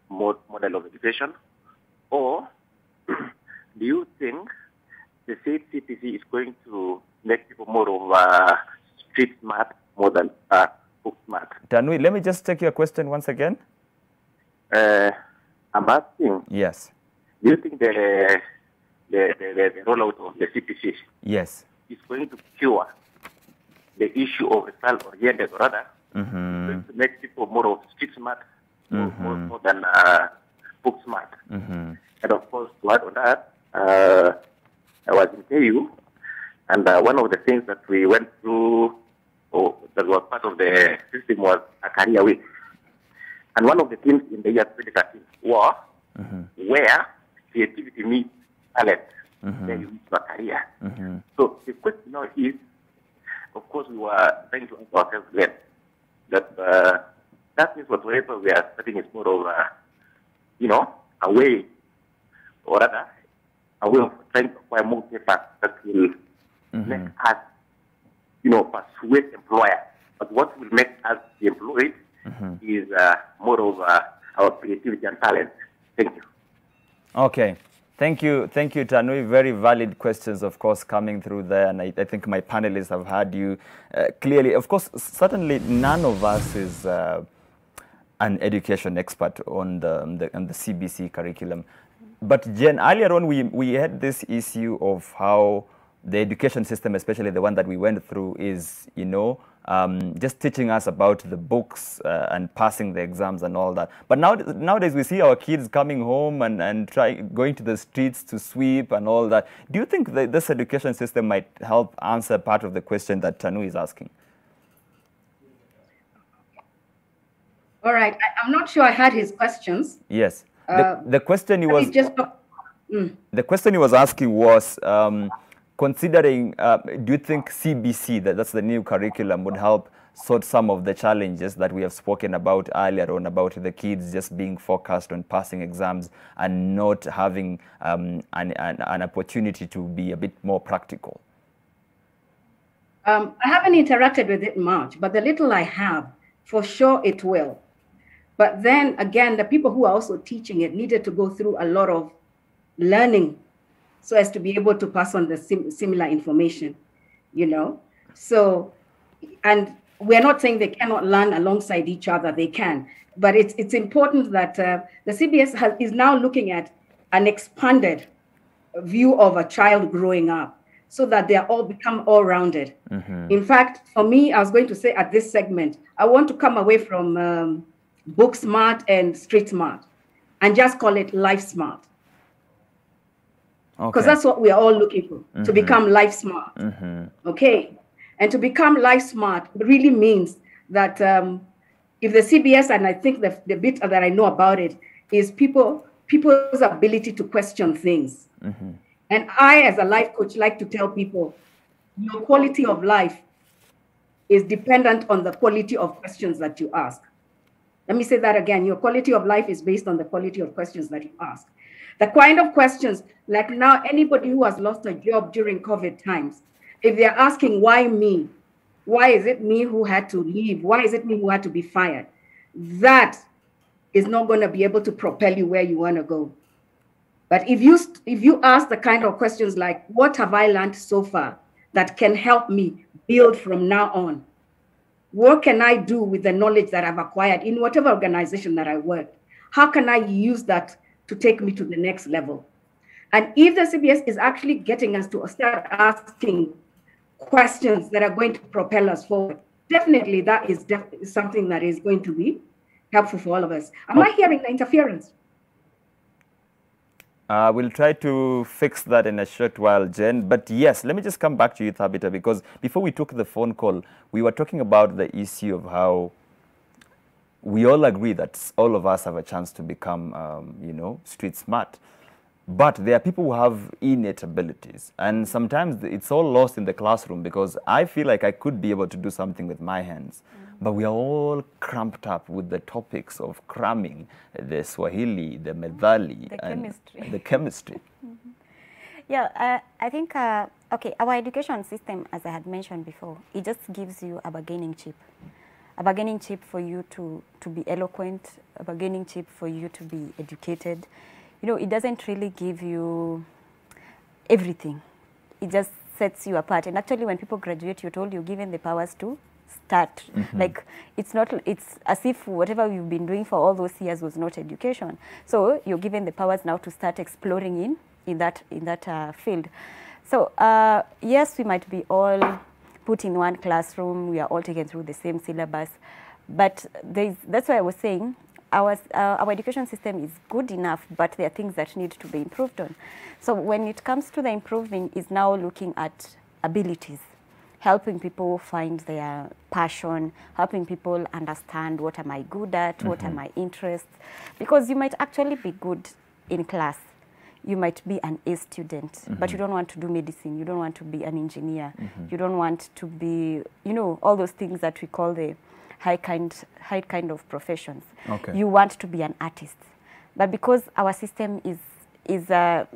model of education? Or do you think the state CTC is going to make people more of street smart more than book smart? Tanui, let me just take your question once again. I'm asking. Yes. Do you think the rollout of the CPC is going to cure the issue of result-oriented, or rather, going to make people more of street smart more than book smart? And of course, to add on that, I was in KU, and one of the things that we went through, that was part of the system, was a career week. And one of the themes in the year 2013 was where creativity meets talent, then you meet your career. So the question now is, of course, we were trying to ask ourselves then that that means whatever we are studying is more of a way, or rather, a way of trying to acquire more papers that will make us, persuade employers. But what will make us be employed is more of our creativity and talent. Thank you. Okay. Thank you, Tanui. Very valid questions, of course, coming through there, and I think my panelists have heard you clearly. Of course, certainly none of us is an education expert on the CBC curriculum. But Jen, earlier on, we had this issue of how the education system, especially the one that we went through, is, you know, just teaching us about the books and passing the exams and all that. But nowadays we see our kids coming home and going to the streets to sweep and all that. Do you think that this education system might help answer part of the question that Tanu is asking? All right. I'm not sure I had his questions. Yes. The question he was the question he was asking was, considering, do you think CBC, that's the new curriculum, would help sort some of the challenges that we have spoken about earlier on, about the kids just being focused on passing exams and not having an opportunity to be a bit more practical? I haven't interacted with it much, but the little I have, for sure it will. But then again, the people who are also teaching it needed to go through a lot of learning so as to be able to pass on the similar information, you know? So, and we're not saying they cannot learn alongside each other, they can, but it's important that the CBS is now looking at an expanded view of a child growing up so that they all become all-rounded. In fact, for me, I was going to say at this segment, I want to come away from book smart and street smart and just call it life smart. Because that's what we are all looking for, to become life smart. Okay. And to become life smart really means that if the CBS, and I think the bit that I know about it is people's ability to question things. And I, as a life coach, like to tell people, your quality of life is dependent on the quality of questions that you ask. Let me say that again. Your quality of life is based on the quality of questions that you ask. The kind of questions, like now, anybody who has lost a job during COVID times, if they're asking, why me? Why is it me who had to leave? Why is it me who had to be fired? That is not going to be able to propel you where you want to go. But if you ask the kind of questions like, what have I learned so far that can help me build from now on? What can I do with the knowledge that I've acquired in whatever organization that I work? How can I use that to take me to the next level? And if the CBS is actually getting us to start asking questions that are going to propel us forward, definitely that is something that is going to be helpful for all of us. Am I hearing the interference? We'll try to fix that in a short while, Jen. But yes, let me just come back to you, Thabita, because before we took the phone call, we were talking about the issue of how we all agree that all of us have a chance to become, you know, street smart. But there are people who have innate abilities. And sometimes it's all lost in the classroom because I feel like I could be able to do something with my hands. But we are all cramped up with the topics of cramming, the Swahili, the Methali, and the chemistry. Yeah, I think, okay, our education system, as I had mentioned before, it just gives you a bargaining chip. A bargaining chip for you to be eloquent, a bargaining chip for you to be educated. You know, it doesn't really give you everything. It just sets you apart. And actually, when people graduate, you're told you're given the powers to start. Like, it's as if whatever you've been doing for all those years was not education. So you're given the powers now to start exploring in that field. So yes, we might be all put in one classroom. We are all taken through the same syllabus. But that's why I was saying, our education system is good enough, but there are things that need to be improved on. So when it comes to the improving, is now looking at abilities, helping people find their passion, helping people understand what am I good at, what are my interests. Because you might actually be good in class. You might be an A student, but you don't want to do medicine. You don't want to be an engineer. You don't want to be, you know, all those things that we call the high kind of professions. You want to be an artist. But because our system is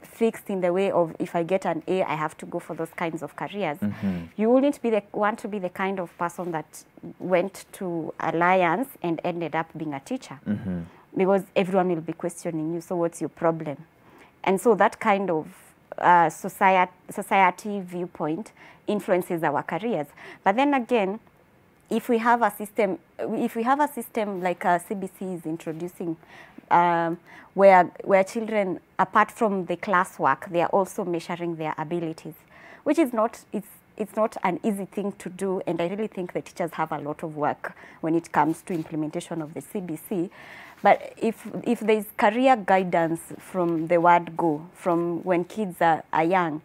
fixed in the way of, if I get an A, I have to go for those kinds of careers. You wouldn't want to be the kind of person that went to Alliance and ended up being a teacher. Because everyone will be questioning you, so what's your problem? And so that kind of society viewpoint influences our careers. But then again, if we have a system like CBC is introducing, where children, apart from the classwork, they are also measuring their abilities, which is not, it's not an easy thing to do, and I really think the teachers have a lot of work when it comes to implementation of the CBC. But if there is career guidance from the word go, from when kids are young,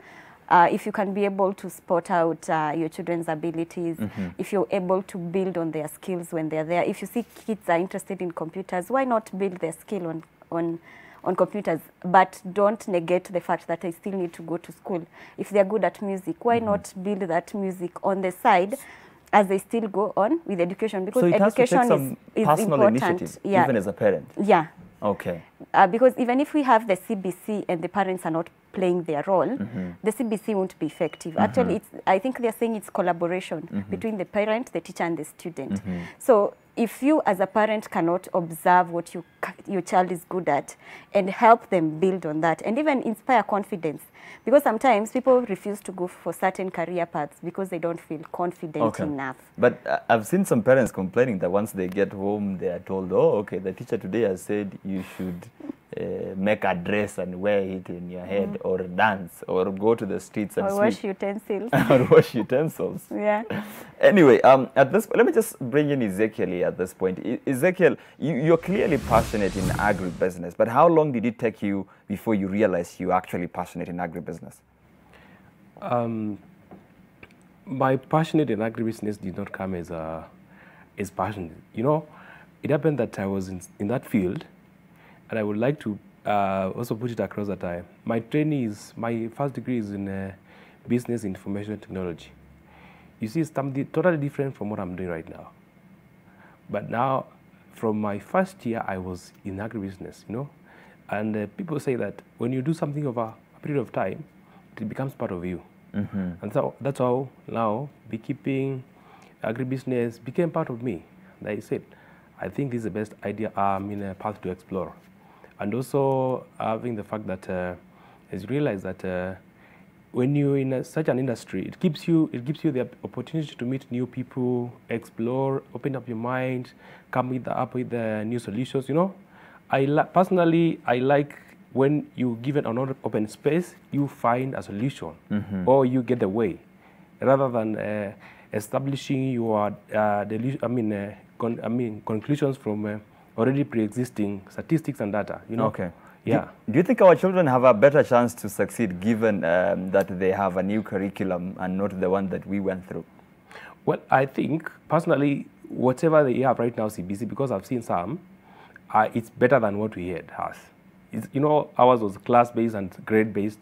if you can be able to spot out your children's abilities, if you're able to build on their skills when they're there, if you see kids are interested in computers, why not build their skill on computers, but don't negate the fact that they still need to go to school. If they're good at music, why not build that music on the side as they still go on with education? Because so it education has to take some is personal important. initiative, even as a parent. Yeah. Okay. Because even if we have the CBC and the parents are not playing their role, the CBC won't be effective. Actually, I think they're saying it's collaboration between the parent, the teacher, and the student. So if you as a parent cannot observe what your child is good at and help them build on that and even inspire confidence, because sometimes people refuse to go for certain career paths because they don't feel confident enough. But I've seen some parents complaining that once they get home, they are told, oh, okay, the teacher today has said you should make a dress and wear it in your head, or dance, or go to the streets and wash utensils. or wash utensils. Yeah. Anyway, at this, let me just bring in Ezekiel here at this point. Ezekiel, you're clearly passionate in agribusiness, but how long did it take you before you realized you're actually passionate in agribusiness? My passionate in agribusiness did not come as passionate. You know, it happened that I was in that field, and I would like to also put it across that my first degree is in business information technology. You see, it's something totally different from what I'm doing right now. But now, from my first year, I was in agribusiness, you know, and people say that when you do something over a period of time, it becomes part of you. And so that's how now beekeeping, agribusiness became part of me. And I said, I think this is the best idea, a path to explore. And also having the fact that, as you realize that when you're in such an industry, it gives you the opportunity to meet new people, explore, open up your mind, come up with new solutions. You know, personally, I like when you give it an open space, you find a solution or you get the way, rather than establishing your conclusions from already pre-existing statistics and data. You know. Okay. Yeah. Do you think our children have a better chance to succeed given that they have a new curriculum and not the one that we went through? Well, I think, personally, whatever they have right now, CBC, because I've seen some, it's better than what we had has. You know, ours was class-based and grade-based,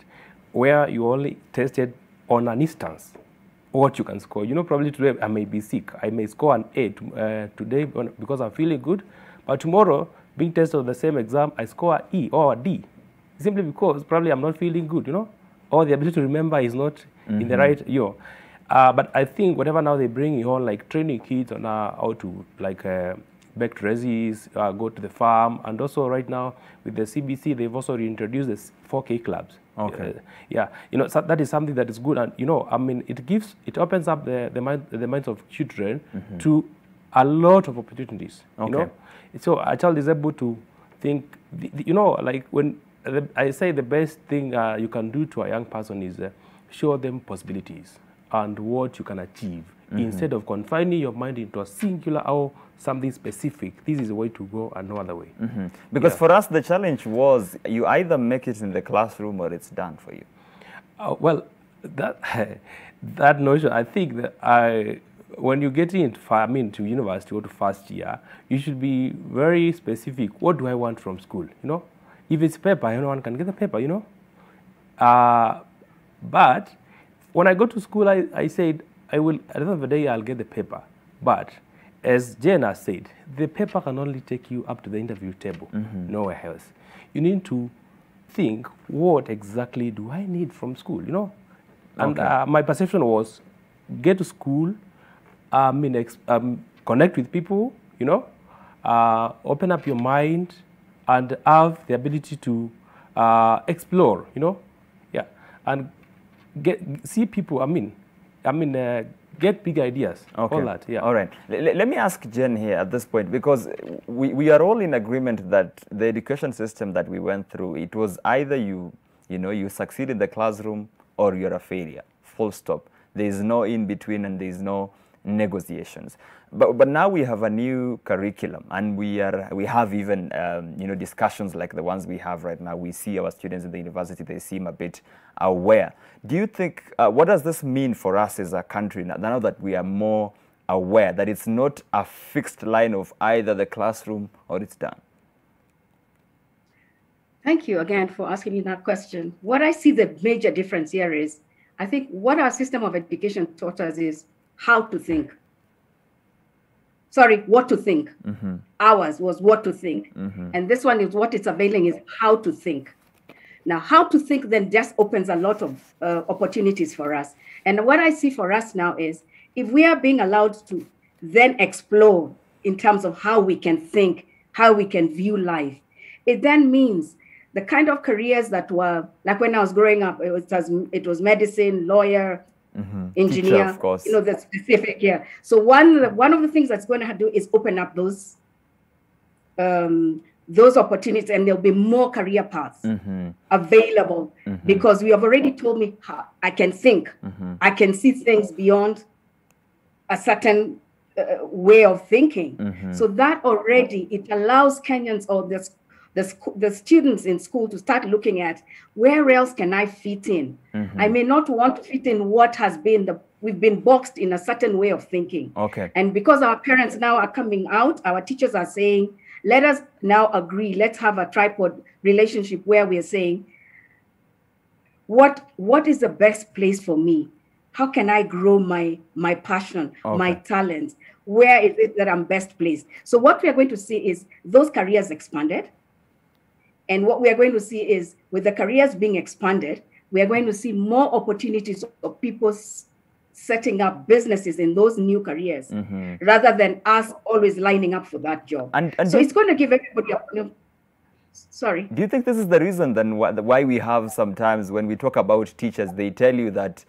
where you only tested on an instance what you can score. You know, probably today I may be sick. I may score an A today because I'm feeling good, but tomorrow, being tested on the same exam, I score an E or a D, simply because probably I'm not feeling good, you know, or the ability to remember is not in the right year. But I think whatever now they bring you on, like training kids on how to like bake recipes, go to the farm, and also right now with the CBC, they've also reintroduced the 4K clubs. Okay. Yeah, you know, so that is something that is good, and you know, I mean, it opens up the minds of children to a lot of opportunities. Okay. You know? So a child is able to think, you know, like when I say the best thing you can do to a young person is show them possibilities and what you can achieve instead of confining your mind into a singular or something specific. This is the way to go and no other way. Because for us, the challenge was you either make it in the classroom or it's done for you. Well, that notion, I think that when you get to university or to first year, you should be very specific. What do I want from school? You know, if it's paper, anyone can get the paper. You know, but when I go to school, I said I will. At the end of the day, I'll get the paper. But as Jenna said, the paper can only take you up to the interview table, nowhere else. You need to think, what exactly do I need from school? You know, and my perception was, get to school. Connect with people, you know, open up your mind and have the ability to explore, you know, yeah, and see people. Get big ideas. Okay. All that, yeah. All right. Let me ask Jen here at this point, because we are all in agreement that the education system that we went through, it was either you succeed in the classroom or you're a failure. Full stop. There is no in between, and there is no negotiations. But now we have a new curriculum, and we have even discussions like the ones we have right now. We see our students in the university; they seem a bit aware. Do you think what does this mean for us as a country now that we are more aware that it's not a fixed line of either the classroom or it's done? Thank you again for asking me that question. What I see the major difference here is, I think what our system of education taught us is how to think. Sorry, what to think. Mm-hmm. Ours was what to think. Mm-hmm. And this one is what it's availing is how to think. Now, how to think then just opens a lot of opportunities for us. And what I see for us now is, if we are being allowed to then explore in terms of how we can think, how we can view life, it then means the kind of careers that were, like when I was growing up, it was medicine, lawyer, engineer, teacher, of course. The specific, yeah. So one of the things that's going to do is open up those opportunities, and there'll be more career paths available, because you have already told me how I can think. I can see things beyond a certain way of thinking. So that already, it allows Kenyans or the students in school to start looking at, where else can I fit in? I may not want to fit in what has been we've been boxed in a certain way of thinking. Okay. And because our parents now are coming out, our teachers are saying, let us now agree, let's have a tripod relationship where we're saying, what is the best place for me? How can I grow my passion, my talents? Where is it that I'm best placed? So what we are going to see is those careers expanded. And what we are going to see is, with the careers being expanded, we are going to see more opportunities of people setting up businesses in those new careers, rather than us always lining up for that job. And so it's going to give everybody sorry. Do you think this is the reason then why we have sometimes when we talk about teachers, they tell you that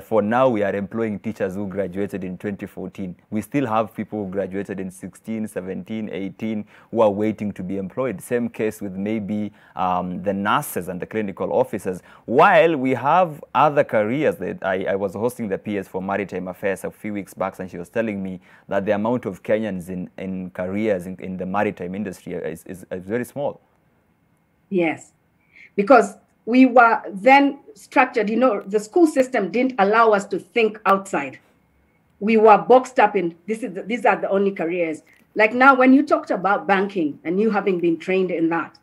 for now we are employing teachers who graduated in 2014. We still have people who graduated in 16, 17, 18 who are waiting to be employed. Same case with maybe the nurses and the clinical officers. While we have other careers, that I was hosting the PS for Maritime Affairs a few weeks back, and she was telling me that the amount of Kenyans in careers in the maritime industry is very small. Yes, because we were then structured, the school system didn't allow us to think outside. We were boxed up in, these are the only careers. Like now, when you talked about banking and you having been trained in that,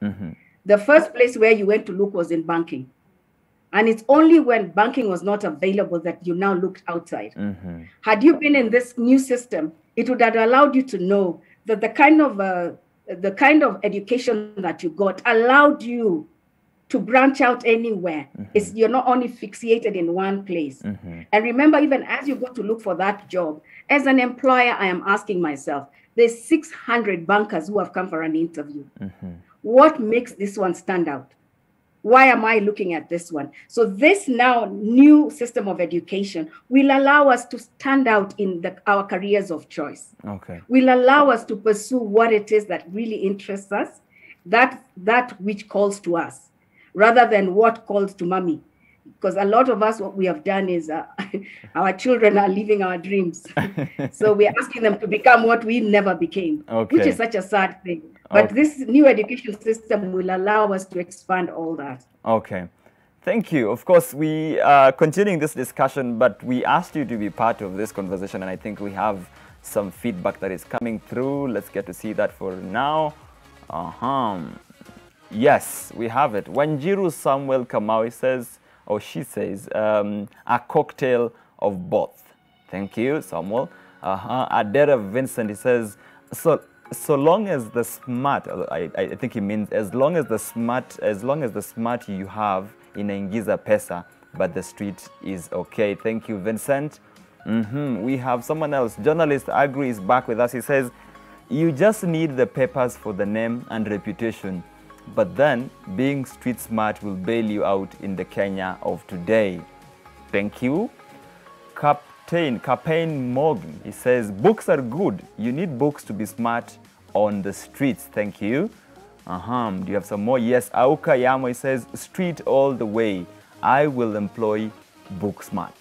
the first place where you went to look was in banking. And it's only when banking was not available that you now looked outside. Had you been in this new system, it would have allowed you to know that the kind of education that you got allowed you to branch out anywhere. You're not only fixated in one place. And remember, even as you go to look for that job, as an employer, I am asking myself, there's 600 bankers who have come for an interview. What makes this one stand out? Why am I looking at this one? So this now new system of education will allow us to stand out in our careers of choice. Okay. Will allow us to pursue what it is that really interests us, that which calls to us, rather than what calls to mommy. Because a lot of us, what we have done is our children are living our dreams. So we're asking them to become what we never became, which is such a sad thing. But this new education system will allow us to expand all that. Okay. Thank you. Of course, we are continuing this discussion, but we asked you to be part of this conversation, and I think we have some feedback that is coming through. Let's get to see that for now. Yes, we have it. Wanjiru Samuel Kamau says, or she says, a cocktail of both. Thank you, Samuel. Adera Vincent, he says, so long as the smart, I think he means as long as the smart you have inaingiza pesa, but the street is okay. Thank you, Vincent. We have someone else. Journalist Agri is back with us. He says, you just need the papers for the name and reputation. but then being street smart will bail you out in the Kenya of today. Thank you. Captain Morgan, he says, books are good. You need books to be smart on the streets. Thank you. Do you have some more? Yes. Auka Yamo, he says, street all the way. I will employ book smart.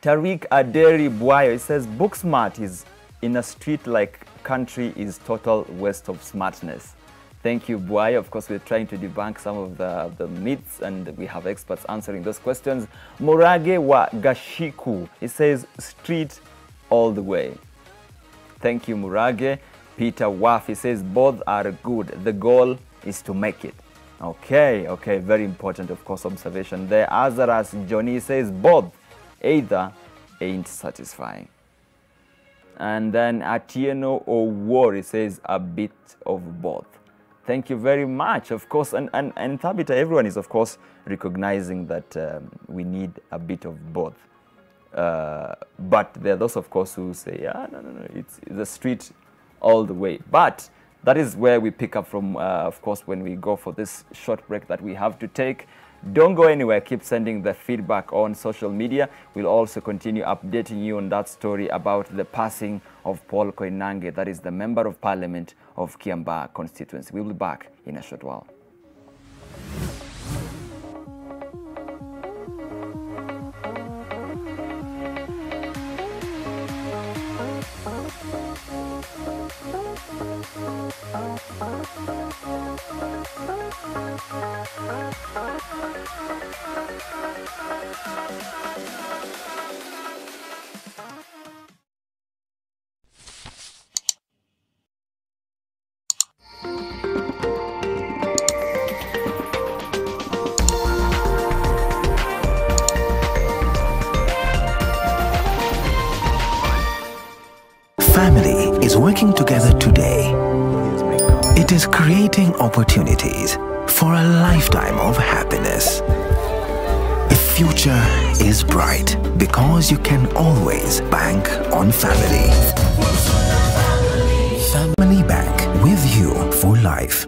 Tariq Aderi Buayo, he says, book smart is in a street like country is total waste of smartness. Thank you, Buayo. Of course, we're trying to debunk some of the myths, and we have experts answering those questions. Morage wa Gashiku, he says, street all the way. Thank you, Murage. Peter Waff, he says, both are good. The goal is to make it. Okay, very important, of course, observation there. Azaras Johnny says, both, either ain't satisfying. And then Atieno Owori says, a bit of both. Thank you very much, of course. And Thabita, everyone is, of course, recognizing that we need a bit of both. But there are those, of course, who say, yeah, no, it's the street all the way. But that is where we pick up from, of course, when we go for this short break that we have to take. Don't go anywhere. Keep sending the feedback on social media. We'll also continue updating you on that story about the passing of Paul Koinange, that is the Member of Parliament of Kiambaa constituency. We'll be back in a short while. Family is working together today. It is creating opportunities for a lifetime of happiness. The future is bright because you can always bank on family. Family Bank, with you for life.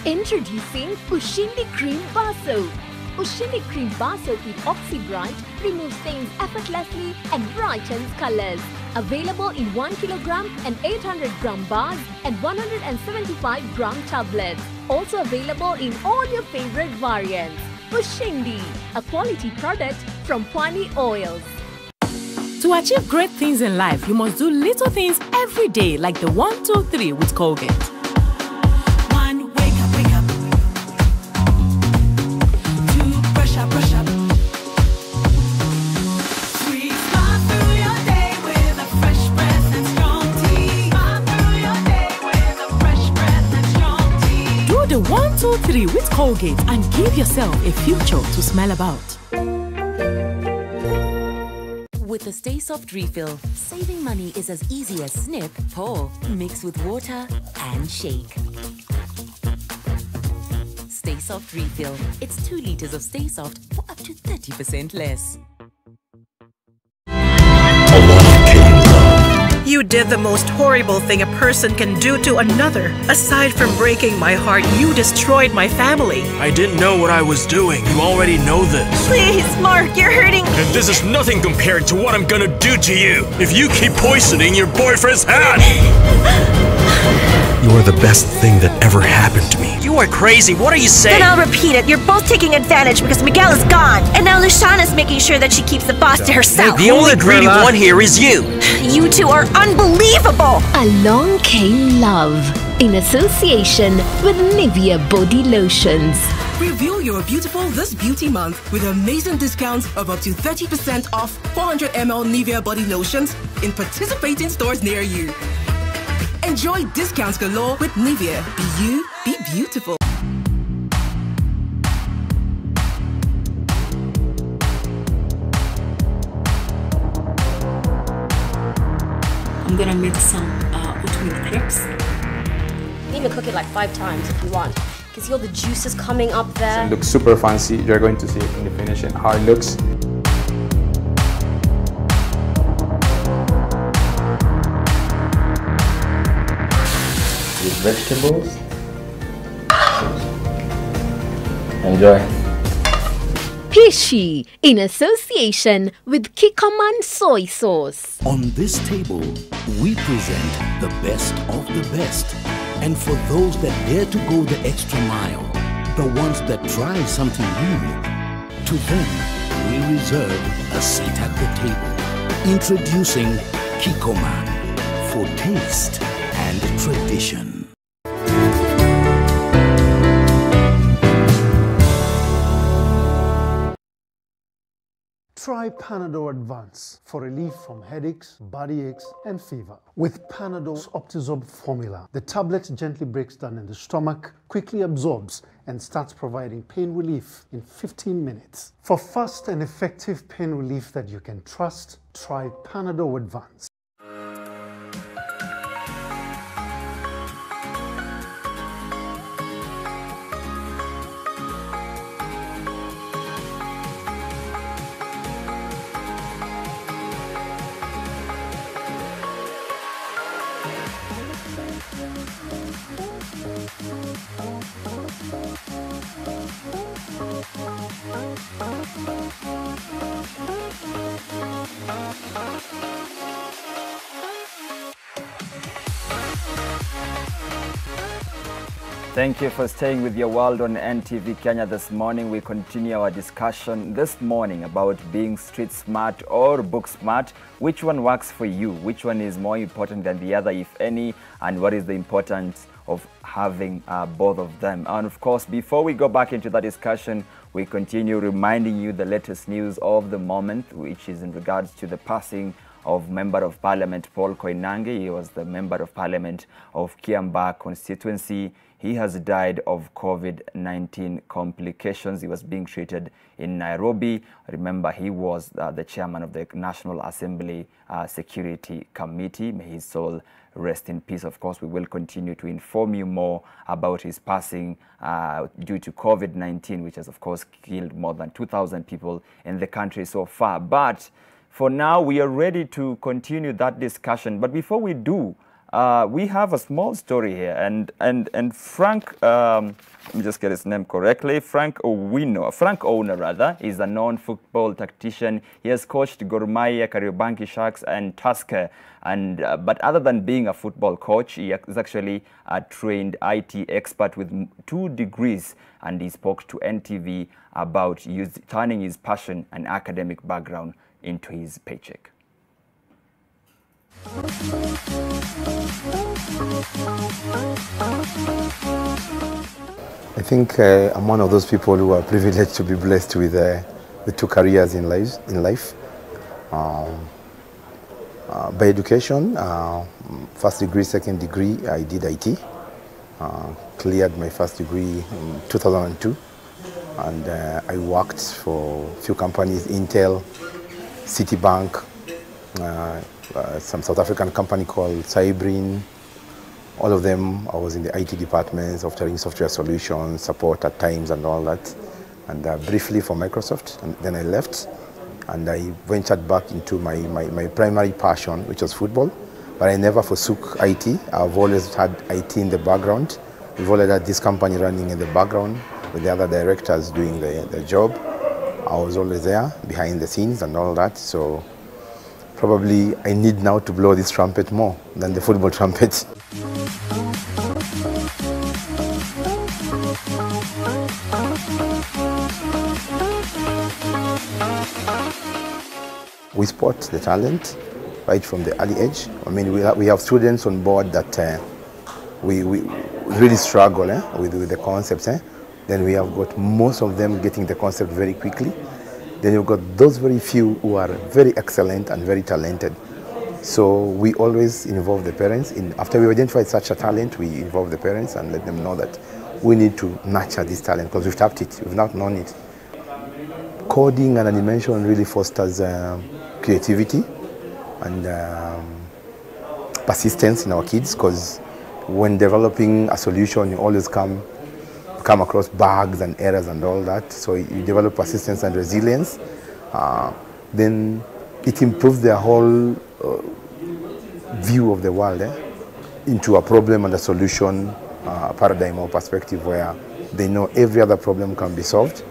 Introducing Ushindi Cream Bar Soap. Ushindi Cream Bar Soap with Oxy Bright removes stains effortlessly and brightens colors. Available in 1 kilogram and 800 gram bars and 175 gram tablets. Also available in all your favorite variants. Ushindi, a quality product from Pwani Oils. To achieve great things in life, you must do little things every day, like the 1, 2, 3 with Colgate. 1, wake up, wake up. 2, brush up, brush up. 3, smile through your day with a fresh breath and strong tea. Smile through your day with a fresh breath and strong tea. Do the 1, 2, 3 with Colgate and give yourself a future to smile about. With the Stay Soft refill, saving money is as easy as snip, pour, mix with water, and shake. Stay Soft refill. It's 2 liters of Stay Soft for up to 30% less. You did the most horrible thing a person can do to another. Aside from breaking my heart, you destroyed my family. I didn't know what I was doing. You already know this. Please, Mark, you're hurting me. And this is nothing compared to what I'm gonna do to you if you keep poisoning your boyfriend's hat. You are the best thing that ever happened to me. You are crazy. What are you saying? Then I'll repeat it. You're both taking advantage because Miguel is gone. And now Luciana's making sure that she keeps the boss to herself. The only greedy one here is you. You two are unbelievable. Along came love in association with Nivea Body Lotions. Reveal you're beautiful this beauty month with amazing discounts of up to 30% off 400 ml Nivea Body Lotions in participating stores near you. Enjoy discounts galore with Nivea. Be you, be beautiful. I'm gonna make some oatmeal crepes. You can even cook it like 5 times if you want. You can see all the juices coming up there. It looks super fancy. You're going to see it in the finish and how it looks. With vegetables Enjoy. Pishi in association with Kikkoman soy sauce. On this table, we present the best of the best. And for those that dare to go the extra mile, the ones that try something new, to them, we reserve a seat at the table. Introducing Kikkoman for taste and tradition. Try Panadol Advance for relief from headaches, body aches, and fever. With Panadol's Optizorb formula, the tablet gently breaks down in the stomach, quickly absorbs, and starts providing pain relief in 15 minutes. For fast and effective pain relief that you can trust, try Panadol Advance. Thank you for staying with Your World on NTV Kenya this morning. We continue our discussion this morning about being street smart or book smart. Which one works for you? Which one is more important than the other, if any? And what is the importance of having both of them? And of course, before we go back into the discussion, we continue reminding you the latest news of the moment, which is in regards to the passing of Member of Parliament Paul Koinange. He was the Member of Parliament of Kiambaa constituency. He has died of COVID-19 complications. He was being treated in Nairobi. Remember, he was the chairman of the National Assembly Security Committee. May his soul rest in peace. Of course, we will continue to inform you more about his passing due to COVID-19, which has, of course, killed more than 2,000 people in the country so far. But for now, we are ready to continue that discussion. But before we do, we have a small story here, and Frank, let me just get his name correctly, Frank Owner rather, is a known football tactician. He has coached Gor Mahia, Kariobangi Sharks, and Tusker. And but other than being a football coach, he is actually a trained IT expert with 2 degrees, and he spoke to NTV about turning his passion and academic background into his paycheck. I think I'm one of those people who are privileged to be blessed with 2 careers in life. By education, first degree, second degree, I did IT. Cleared my first degree in 2002, and I worked for a few companies, Intel, Citibank, some South African company called Cybrin. All of them, I was in the IT departments, offering software solutions, support at times and all that. And briefly for Microsoft, and then I left. And I ventured back into my primary passion, which was football. But I never forsook IT. I've always had IT in the background. We've always had this company running in the background with the other directors doing the job. I was always there, behind the scenes and all that. So probably I need now to blow this trumpet more than the football trumpet. We spot the talent right from the early age. I mean, we have students on board that we really struggle with the concepts. Then we have got most of them getting the concept very quickly. Then you've got those very few who are very excellent and very talented. So we always involve the parents. After we identify such a talent, we involve the parents and let them know that we need to nurture this talent because we've tapped it, we've not known it. Coding and animation really fosters creativity and persistence in our kids, because when developing a solution, you always come across bugs and errors and all that. So you develop persistence and resilience. Then it improves their whole view of the world into a problem and a solution paradigm or perspective where They know every other problem can be solved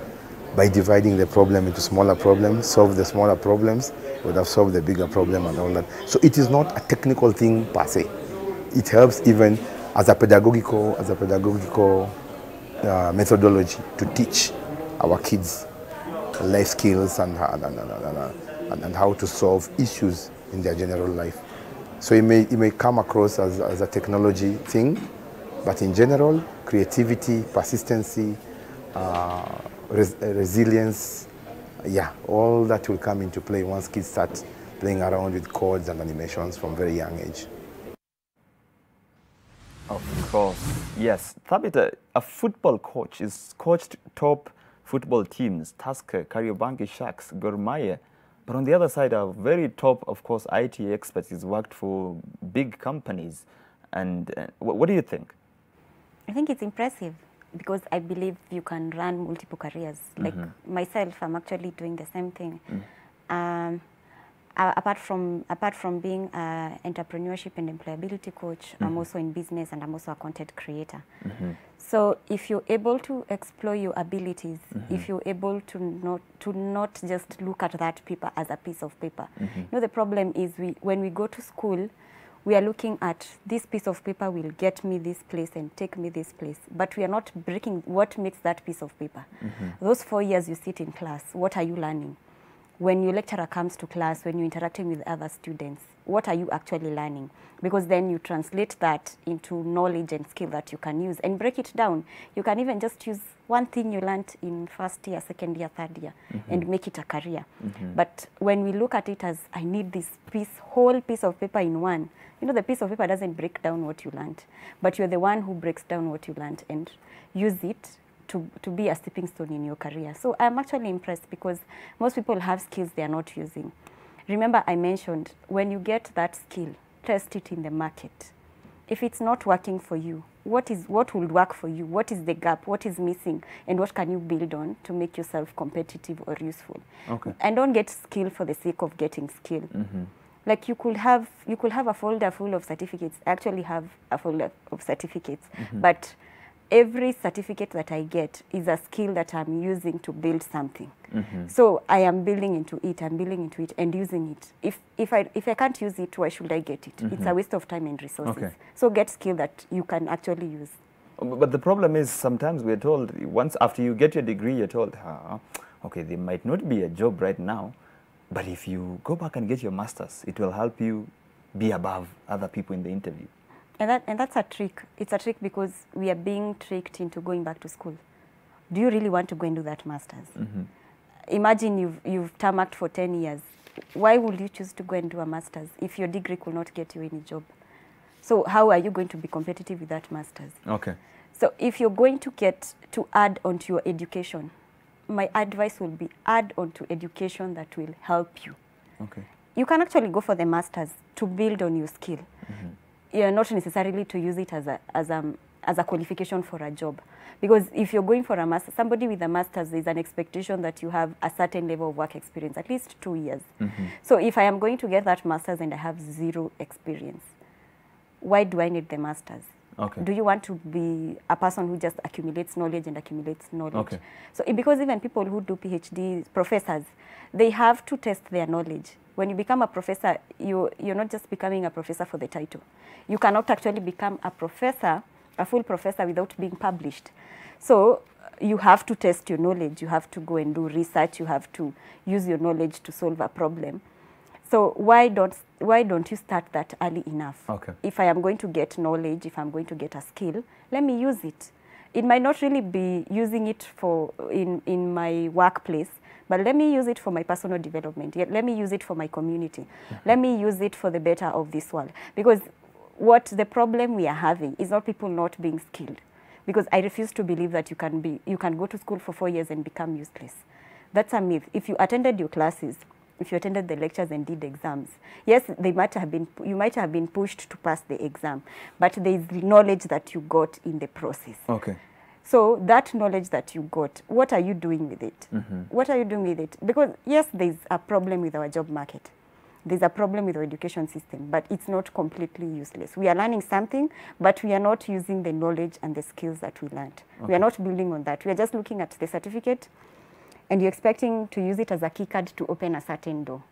by dividing the problem into smaller problems, solve the smaller problems, would have solved the bigger problem and all that. So it is not a technical thing per se. It helps even as a pedagogical methodology to teach our kids life skills and how to solve issues in their general life. So it may come across as a technology thing, but in general, creativity, persistency, resilience, yeah, all that will come into play once kids start playing around with codes and animations from very young age. Of course, yes. Thabita, a football coach is coached top football teams, Tusker, Kariobangi Sharks, Gor Mahia. But on the other side, a very top, of course, IT experts. He's worked for big companies. And what do you think? I think it's impressive because I believe you can run multiple careers. Like myself, I'm actually doing the same thing. Apart from being an entrepreneurship and employability coach, I'm also in business and I'm also a content creator. So if you're able to explore your abilities, if you're able to not just look at that paper as a piece of paper. You know, the problem is when we go to school, we are looking at this piece of paper will get me this place and take me this place. But we are not breaking what makes that piece of paper. Those 4 years you sit in class, what are you learning? When your lecturer comes to class, when you're interacting with other students, what are you actually learning? Because then you translate that into knowledge and skill that you can use and break it down. You can even just use one thing you learned in first year, second year, third year, and make it a career. But when we look at it as, I need this whole piece of paper in one, you know, the piece of paper doesn't break down what you learned, but you're the one who breaks down what you learned and use it to be a stepping stone in your career. So I'm actually impressed because most people have skills they are not using. Remember I mentioned, when you get that skill, test it in the market. If it's not working for you, what will work for you? What is the gap? What is missing? And what can you build on to make yourself competitive or useful? Okay. And don't get skill for the sake of getting skill. Like you could have a folder full of certificates. I actually have a folder of certificates, but every certificate that I get is a skill that I'm using to build something. So I am building into it, and using it. If I can't use it, why should I get it? It's a waste of time and resources. Okay. So get skill that you can actually use. But the problem is sometimes we're told, once after you get your degree, you're told, okay, there might not be a job right now, but if you go back and get your master's, it will help you be above other people in the interview. And that's a trick. It's a trick because we are being tricked into going back to school. Do you really want to go and do that master's? Imagine you've tarmacked for 10 years. Why would you choose to go and do a master's if your degree could not get you any job? So how are you going to be competitive with that master's? Okay. So if you're going to get to add onto your education, my advice will be add onto education that will help you. Okay. You can actually go for the master's to build on your skill. You're not necessarily to use it as a qualification for a job. Because if you're going for a master, somebody with a master's, there's an expectation that you have a certain level of work experience, at least 2 years. So if I am going to get that master's and I have 0 experience, why do I need the master's? Okay. Do you want to be a person who just accumulates knowledge and accumulates knowledge? Okay. So because even people who do PhD, professors, they have to test their knowledge. When you become a professor, you're not just becoming a professor for the title. You cannot actually become a professor, a full professor, without being published. So you have to test your knowledge. You have to go and do research. You have to use your knowledge to solve a problem. So why don't you start that early enough? Okay. If I am going to get knowledge, if I'm going to get a skill, let me use it. It might not really be using it for in my workplace, but let me use it for my personal development. Let me use it for my community. Let me use it for the better of this world. Because what the problem we are having is not people not being skilled. Because I refuse to believe that you can go to school for 4 years and become useless. That's a myth. If you attended your classes, if you attended the lectures and did exams, yes, you might have been pushed to pass the exam, but there is knowledge that you got in the process. Okay. So that knowledge that you got, what are you doing with it? What are you doing with it? Because yes, there's a problem with our job market. there's a problem with our education system, but it's not completely useless. We are learning something, but we are not using the knowledge and the skills that we learned. We are not building on that. We are just looking at the certificate, and you're expecting to use it as a key card to open a certain door.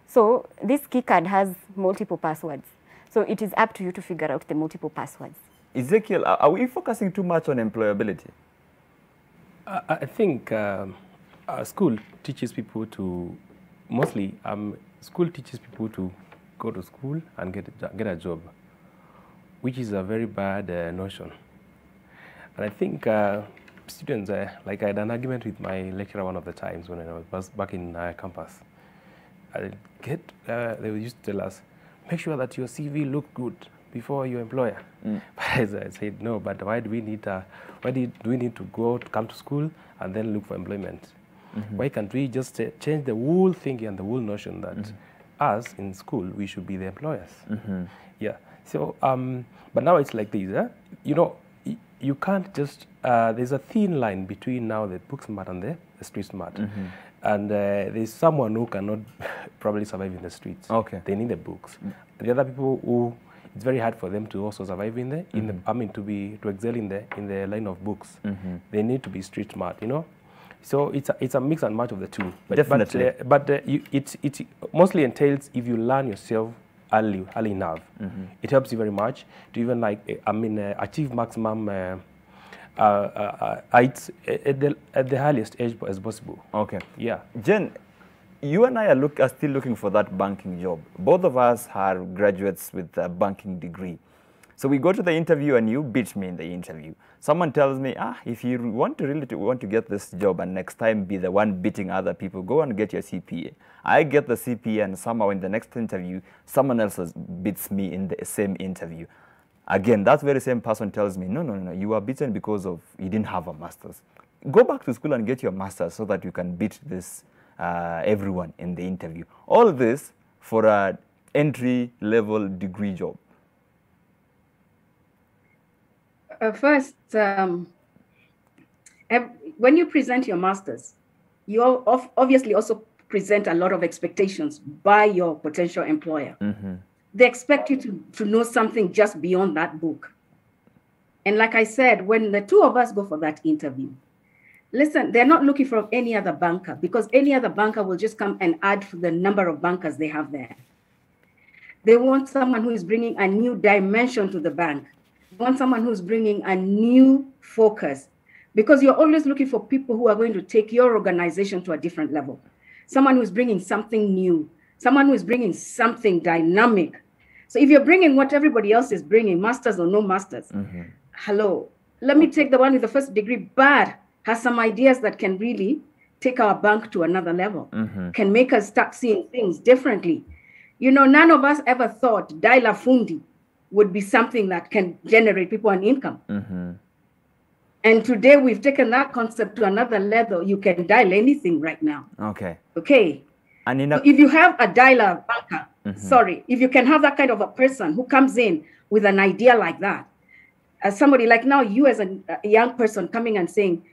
So this key card has multiple passwords. So it is up to you to figure out the multiple passwords. Ezekiel, are we focusing too much on employability? I think school teaches people to, mostly, school teaches people to go to school and get a job, which is a very bad notion. And I think students, like I had an argument with my lecturer one of the times when I was back in campus. They used to tell us, make sure that your CV look good before your employer. But I said, no, but why do we need to come to school and then look for employment? Why can't we just change the whole thinking and the whole notion that us in school, we should be the employers? Yeah. So, but now it's like this, you know, you can't just, there's a thin line between now the book smart and the street smart. And there's someone who cannot probably survive in the streets. They need the books. The other people who, it's very hard for them to also survive in the, I mean, to excel in the line of books. They need to be street smart, you know. So it's a mix and match of the two. But, Definitely. It mostly entails if you learn yourself early enough. It helps you very much to even achieve maximum heights at the highest age as possible. Yeah. Jen, you and I are still looking for that banking job. Both of us are graduates with a banking degree. So we go to the interview and you beat me in the interview. Someone tells me, if you want to get this job and next time be the one beating other people, go and get your CPA. I get the CPA and somehow in the next interview, someone else beats me in the same interview. Again, that very same person tells me, no, you are beaten because of you didn't have a master's. Go back to school and get your master's so that you can beat this everyone in the interview. All this for an entry-level degree job. First, when you present your master's, you obviously also present a lot of expectations by your potential employer. They expect you to know something just beyond that book. And like I said, when the two of us go for that interview, listen, they're not looking for any other banker because any other banker will just come and add to the number of bankers they have there. They want someone who is bringing a new dimension to the bank. They want someone who's bringing a new focus because you're always looking for people who are going to take your organization to a different level. Someone who's bringing something new, someone who is bringing something dynamic. So if you're bringing what everybody else is bringing, masters or no masters, hello, let me take the one with the first degree, but has some ideas that can really take our bank to another level, can make us start seeing things differently. You know, none of us ever thought Daila Fundi would be something that can generate people an income. And today we've taken that concept to another level. You can dial anything right now. Okay. And so if you have a dialer banker, if you can have that kind of a person who comes in with an idea like that, as somebody like now, you as a young person coming and saying,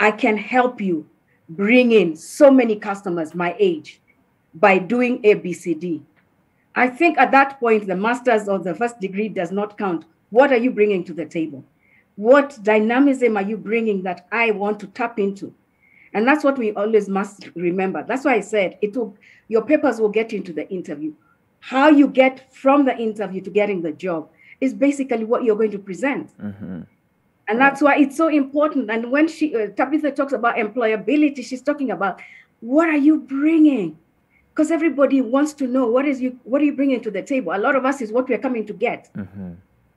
I can help you bring in so many customers my age by doing A, B, C, D. I think at that point, the master's or the first degree does not count. What are you bringing to the table? What dynamism are you bringing that I want to tap into? And that's what we always must remember. That's why I said your papers will get into the interview. How you get from the interview to getting the job is basically what you're going to present. And that's why it's so important. And when Tabitha talks about employability, she's talking about what are you bringing? Because everybody wants to know what are you bringing to the table? A lot of us is what we're coming to get.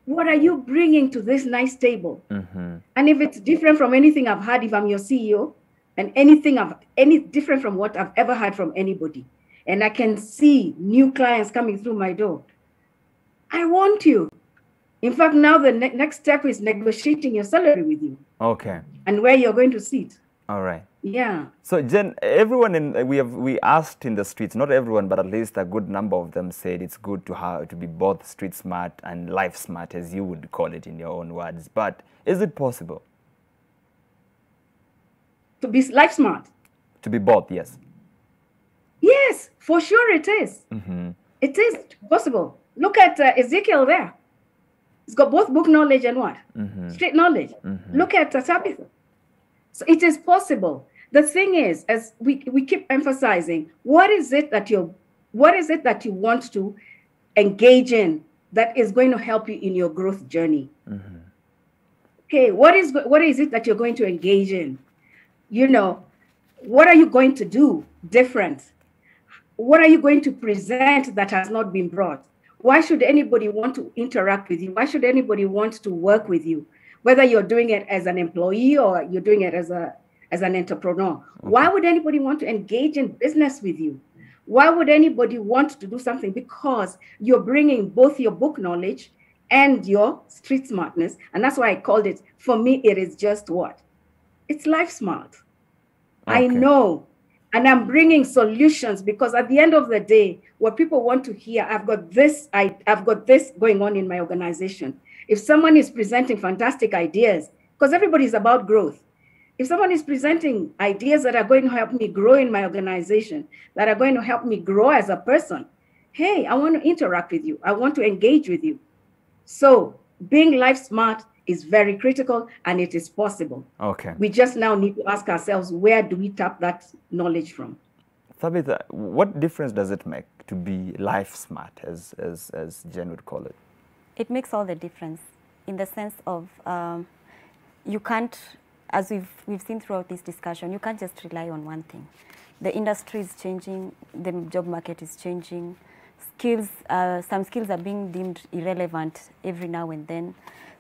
What are you bringing to this nice table? And if it's different from anything I've had, if I'm your CEO, and any different from what I've ever had from anybody, and I can see new clients coming through my door, I want you. In fact, now the next step is negotiating your salary with you. And where you're going to sit. All right. Yeah. So Jen, everyone we asked in the streets, not everyone, but at least a good number of them said it's good to be both street smart and life smart, as you would call it in your own words. But is it possible? To be life smart? To be both, yes. Yes, for sure it is. It is possible. Look at Ezekiel there. He's got both book knowledge and what? Street knowledge. Look at Tabitha. So it is possible. The thing is, as we keep emphasizing, what is it that you want to engage in that is going to help you in your growth journey? Okay, what is it that you're going to engage in? You know, what are you going to do different? What are you going to present that has not been brought? Why should anybody want to interact with you? Why should anybody want to work with you? Whether you're doing it as an employee or you're doing it as an entrepreneur. Why would anybody want to engage in business with you? Why would anybody want to do something? Because you're bringing both your book knowledge and your street smartness. And that's why I called it, for me, it is just what? It's life smart. I know. And I'm bringing solutions because at the end of the day, what people want to hear, I've got this going on in my organization. If someone is presenting fantastic ideas, because everybody's about growth. If someone is presenting ideas that are going to help me grow in my organization, that are going to help me grow as a person, hey, I want to interact with you. I want to engage with you. So being life smart is very critical and it is possible. Okay. We just now need to ask ourselves, where do we tap that knowledge from? Tabitha, what difference does it make to be life smart, as Jen would call it? It makes all the difference in the sense of you can't, as we've seen throughout this discussion, you can't just rely on one thing. The industry is changing, the job market is changing, some skills are being deemed irrelevant every now and then.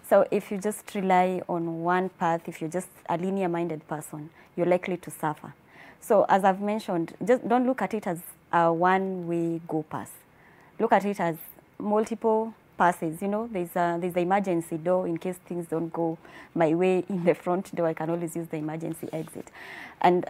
So if you just rely on one path, if you're just a linear-minded person, you're likely to suffer. So as I've mentioned, just don't look at it as a one-way go pass. Look at it as multiple passes. You know, there's the emergency door in case things don't go my way in the front door. I can always use the emergency exit, and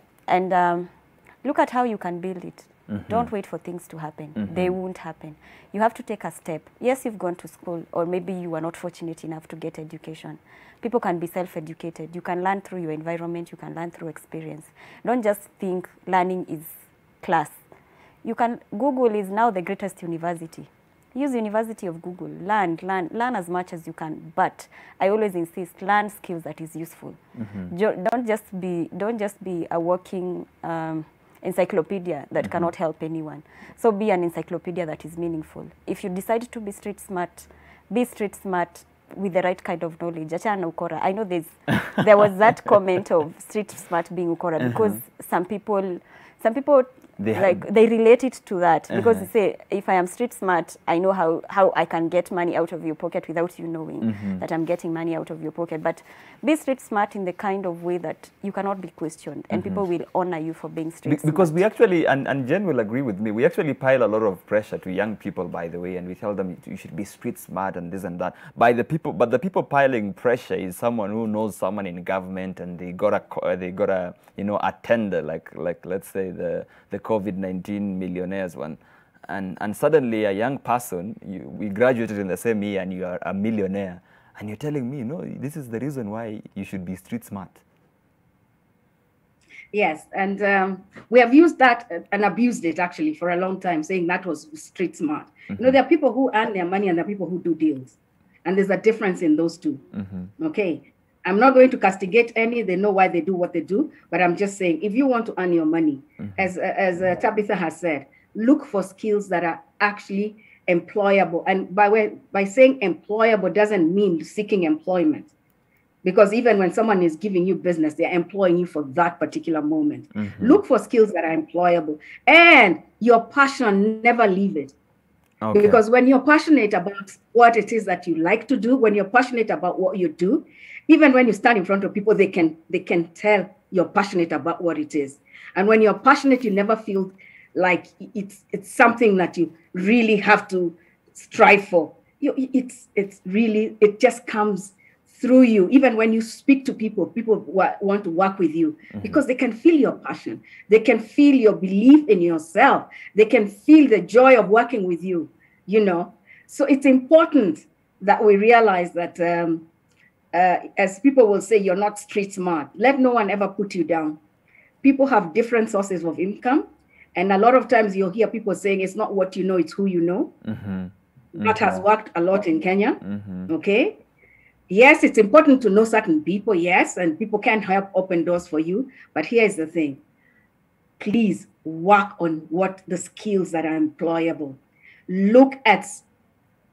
look at how you can build it. Don't wait for things to happen. They won't happen. You have to take a step. Yes, you've gone to school, or maybe you are not fortunate enough to get education. People can be self-educated. You can learn through your environment. You can learn through experience. Don't just think learning is class. Google is now the greatest university. Use University of Google. Learn as much as you can. But I always insist, learn skills that is useful. Don't just be a walking encyclopedia that cannot help anyone. So be an encyclopedia that is meaningful. If you decide to be street smart, be street smart with the right kind of knowledge. Achana ukora. I know there was that comment of street smart being ukora because some people they relate it to that because they say, if I am street smart, I know how I can get money out of your pocket without you knowing that I'm getting money out of your pocket. But be street smart in the kind of way that you cannot be questioned and people will honor you for being street smart. Because we actually, and Jen will agree with me, we actually pile a lot of pressure to young people, by the way, and we tell them you should be street smart and this and that. But the people piling pressure is someone who knows someone in government and they got a attender, like let's say the COVID-19 millionaires one, and suddenly a young person, we graduated in the same year and you are a millionaire, and you're telling me, no, this is the reason why you should be street smart. Yes, and we have used that and abused it actually for a long time, saying that was street smart. You know, there are people who earn their money and there are people who do deals, and there's a difference in those two. Okay. I'm not going to castigate any. They know why they do what they do. But I'm just saying, if you want to earn your money, as Tabitha has said, look for skills that are actually employable. And by saying employable doesn't mean seeking employment. Because even when someone is giving you business, they're employing you for that particular moment. Look for skills that are employable. And your passion, never leave it. Okay. Because when you're passionate about what it is that you like to do, when you're passionate about what you do, even when you stand in front of people, they can tell you're passionate about what it is. And when you're passionate, you never feel like it's something that you really have to strive for. It just comes through you. Even when you speak to people, people want to work with you because they can feel your passion. They can feel your belief in yourself. They can feel the joy of working with you, you know. So it's important that we realize that as people will say, you're not street smart. Let no one ever put you down. People have different sources of income And a lot of times you'll hear people saying it's not what you know, it's who you know. That has worked a lot in Kenya. Okay. Yes, it's important to know certain people, yes, and people can help open doors for you. But here's the thing. Please work on what the skills that are employable. Look at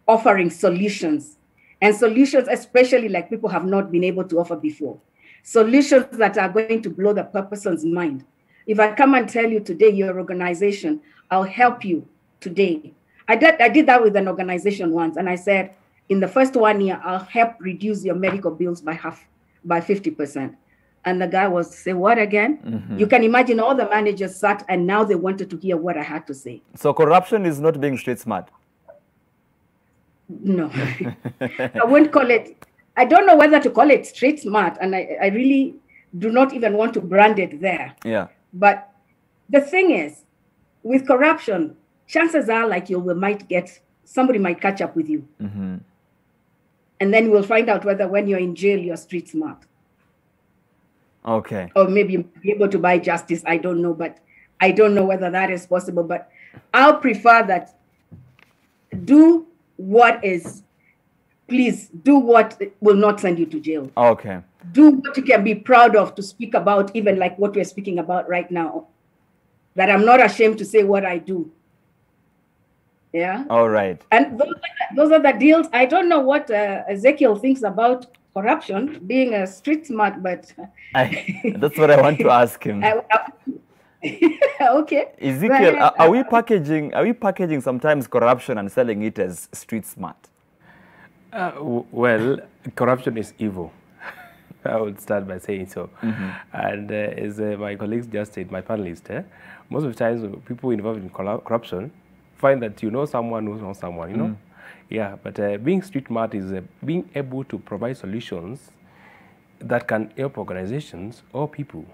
offering solutions, and solutions especially like people have not been able to offer before. Solutions that are going to blow the person's mind. If I come and tell you today, your organization, I'll help you today. I did that with an organization once, and I said, in the first 1 year, I'll help reduce your medical bills by 50%. And the guy was say, what again? You can imagine all the managers sat and now they wanted to hear what I had to say. So corruption is not being street smart? No, I wouldn't call it. I don't know whether to call it street smart. And I really do not even want to brand it there. Yeah. But the thing is, with corruption, chances are like somebody might catch up with you. And then we'll find out whether when you're in jail, you're street smart. Okay. Or maybe you'll be able to buy justice. I don't know, but I don't know whether that is possible. But I'll prefer that please do what will not send you to jail. Okay. Do what you can be proud of to speak about, even like what we're speaking about right now. That I'm not ashamed to say what I do. Yeah. All right. And those are the deals. I don't know what Ezekiel thinks about corruption, being a street smart, but that's what I want to ask him. Okay. Ezekiel, are we packaging sometimes corruption and selling it as street smart? Well, corruption is evil. I would start by saying so. And as my colleagues just said, my panelists, most of the times people involved in corruption find that you know someone who knows someone, you know? Yeah, but being street smart is being able to provide solutions that can help organizations or people.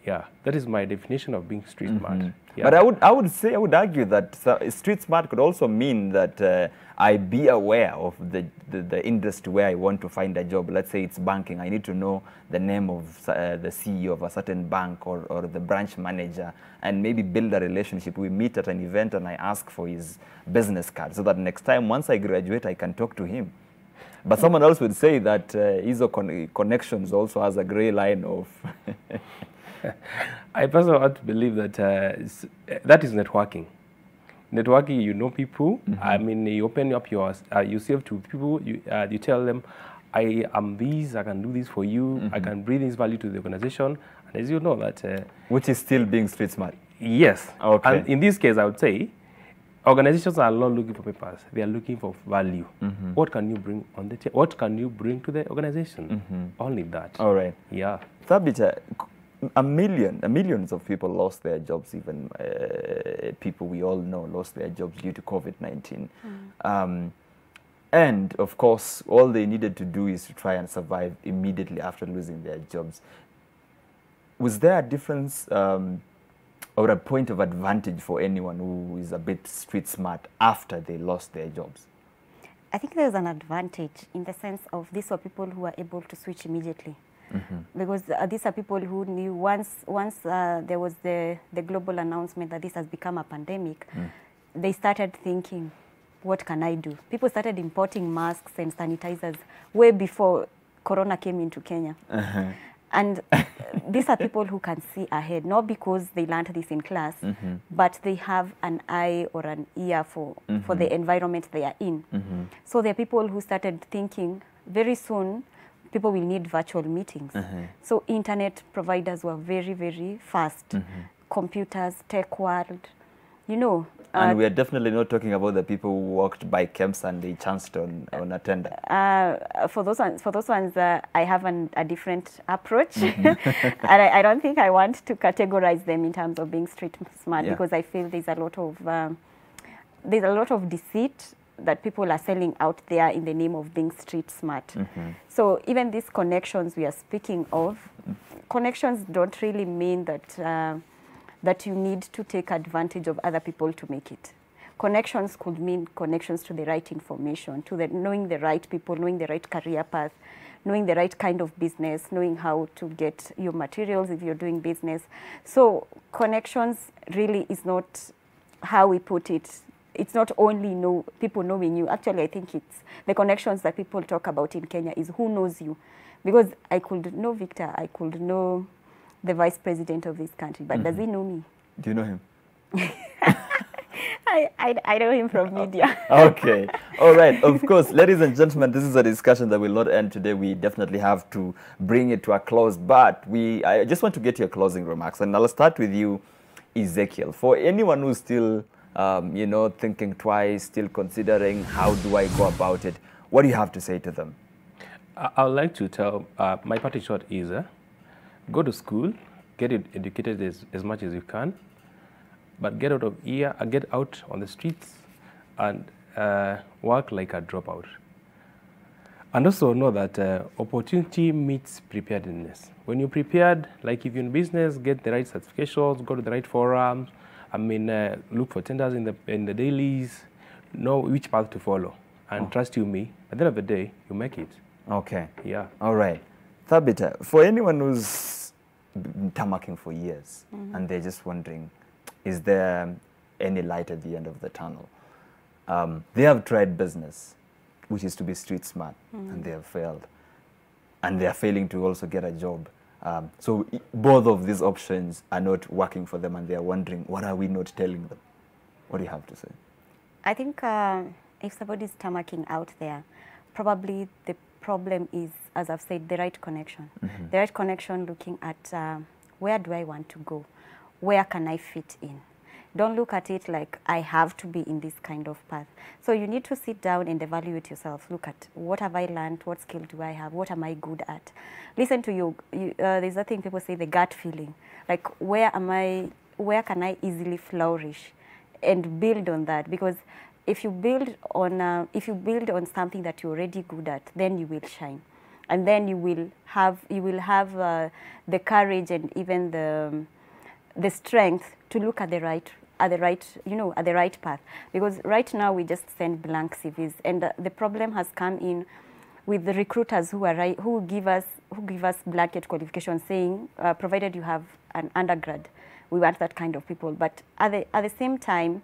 Yeah, that is my definition of being street smart. Yeah. But I would argue that street smart could also mean that I be aware of the industry where I want to find a job. Let's say it's banking. I need to know the name of the CEO of a certain bank or the branch manager, and maybe build a relationship. We meet at an event and I ask for his business card so that next time, once I graduate, I can talk to him. But someone else would say that his connections also has a gray line of... I personally want to believe that that is networking. Networking, you know people. I mean, you open up yourself to people. You tell them, I am this. I can do this for you. I can bring this value to the organization. And as you know that, which is still being street smart. Yes. Okay. And in this case, I would say, organizations are not looking for papers. They are looking for value. What can you bring on the table? What can you bring to the organization? Only that. All right. Yeah. Thabita, millions of people lost their jobs, even people we all know lost their jobs due to COVID-19. And of course, all they needed to do is to try and survive immediately after losing their jobs. Was there a difference or a point of advantage for anyone who is a bit street smart after they lost their jobs? I think there's an advantage in the sense of these were people who were able to switch immediately. Because these are people who knew once there was the global announcement that this has become a pandemic, they started thinking, what can I do? People started importing masks and sanitizers way before Corona came into Kenya. And these are people who can see ahead, not because they learned this in class, but they have an eye or an ear for the environment they are in. So there are people who started thinking very soon, people will need virtual meetings. So internet providers were very, very fast. Computers, tech world, you know. And we are definitely not talking about the people who walked by camps and they chanced on a tender. For those ones, I have a different approach. And I don't think I want to categorize them in terms of being street smart, because I feel there's a lot of deceit that people are selling out there in the name of being street smart. So even these connections we are speaking of, connections don't really mean that that you need to take advantage of other people to make it. Connections could mean connections to the right information, to knowing the right people, knowing the right career path, knowing the right kind of business, knowing how to get your materials if you're doing business. So connections really is not how we put it. It's not only people knowing you. Actually, I think it's the connections that people talk about in Kenya is who knows you. Because I could know Victor, I could know the vice president of this country, but does he know me? Do you know him? I know him from media. Okay. All right. Of course, ladies and gentlemen, this is a discussion that will not end today. We definitely have to bring it to a close, but I just want to get your closing remarks, and I'll start with you, Ezekiel. For anyone who's still, thinking twice, still considering how do I go about it, what do you have to say to them? I would like to tell, my parting shot is, go to school, get educated as much as you can, but get out of here, get out on the streets and work like a dropout. And also know that opportunity meets preparedness. When you're prepared, like if you're in business, get the right certifications, go to the right forums, look for tenders in the dailies, know which path to follow. And trust you me, at the end of the day, you make it. Okay. Yeah. All right. Thabita, for anyone who's been tamarking for years and they're just wondering, is there any light at the end of the tunnel? They have tried business, which is to be street smart, and they have failed. And they are failing to also get a job. So both of these options are not working for them, and they are wondering, what are we not telling them? What do you have to say? I think if somebody's tamarking out there, probably the problem is, as I've said, the right connection. The right connection looking at where do I want to go? Where can I fit in? Don't look at it like I have to be in this kind of path. So you need to sit down and evaluate yourself. Look at what have I learned? What skill do I have? What am I good at? Listen to you. There's a thing people say, the gut feeling. Like where can I easily flourish, and build on that? Because if you build on something that you're already good at, then you will shine, and then you will have the courage and even the strength to look at the right path. Because right now we just send blank CVs, and the problem has come in with the recruiters who give us blanket qualifications saying, provided you have an undergrad, we want that kind of people. But at the same time,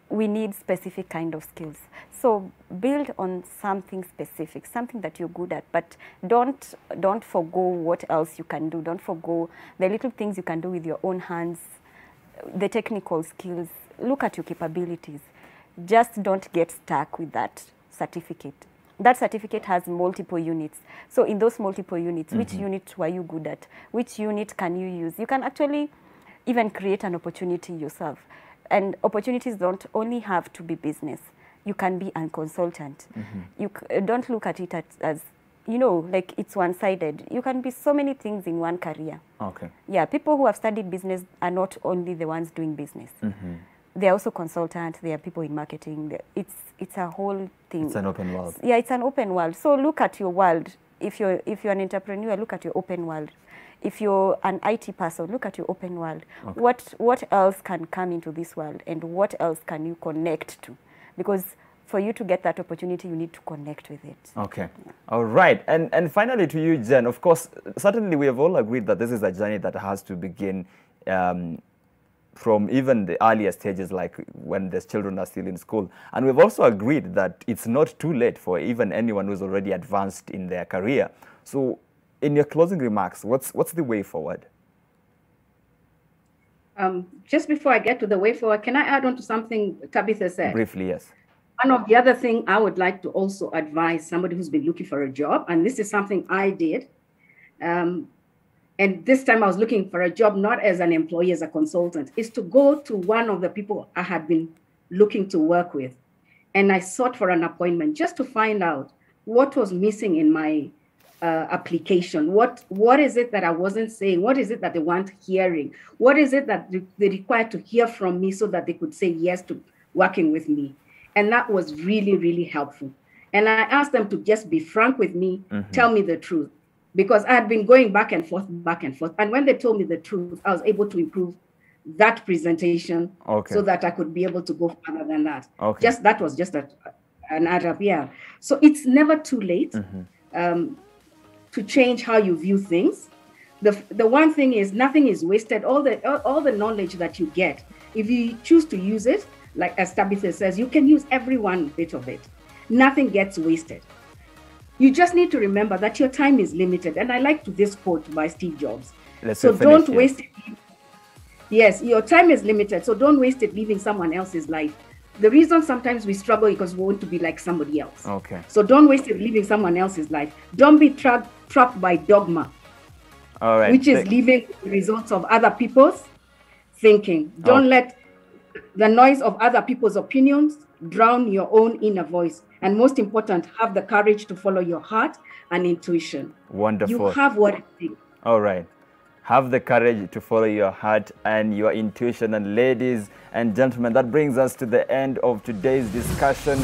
we need specific kind of skills. So build on something specific, something that you're good at, but don't forgo what else you can do. Don't forgo the little things you can do with your own hands, the technical skills. Look at your capabilities. Just don't get stuck with that certificate. That certificate has multiple units. So in those multiple units, which unit were you good at? Which unit can you use? You can actually even create an opportunity yourself. And opportunities don't only have to be business. You can be a consultant. You don't look at it as like it's one-sided. You can be so many things in one career. Okay. Yeah, people who have studied business are not only the ones doing business. They are also consultants. They are people in marketing. It's a whole thing. It's an open world. Yeah, it's an open world. So look at your world. If you're an entrepreneur, look at your open world. If you're an IT person, look at your open world. Okay. What else can come into this world, and what else can you connect to? Because for you to get that opportunity, you need to connect with it. Okay. Yeah. All right. And finally to you, Jen, of course, certainly we have all agreed that this is a journey that has to begin from even the earlier stages, like when the children are still in school. And we've also agreed that it's not too late for even anyone who's already advanced in their career. So in your closing remarks, what's the way forward? Just before I get to the way forward, can I add on to something Tabitha said? Briefly, yes. One of the other thing I would like to also advise somebody who's been looking for a job, and this is something I did, and this time I was looking for a job not as an employee, as a consultant, is to go to one of the people I had been looking to work with. And I sought for an appointment just to find out what was missing in my application. What is it that I wasn't saying? What is it that they weren't hearing? What is it that they required to hear from me so that they could say yes to working with me? And that was really, really helpful. And I asked them to just be frank with me, tell me the truth, because I had been going back and forth. And when they told me the truth, I was able to improve that presentation Okay. so that I could be able to go further than that. Okay. That was just an Arab, yeah. So it's never too late to change how you view things. The one thing is nothing is wasted. All the knowledge that you get, if you choose to use it, like as Tabitha says, you can use every one bit of it. Nothing gets wasted. You just need to remember that your time is limited. And I like this quote by Steve Jobs. So don't waste it. Yes, your time is limited. So don't waste it living someone else's life. The reason sometimes we struggle is because we want to be like somebody else. Okay. So don't waste it living someone else's life. Don't be trapped by dogma. All right. Which is living the results of other people's thinking. Don't let the noise of other people's opinions drown your own inner voice. And most important, have the courage to follow your heart and intuition. Wonderful. You have what it takes. All right. Have the courage to follow your heart and your intuition. And ladies and gentlemen, that brings us to the end of today's discussion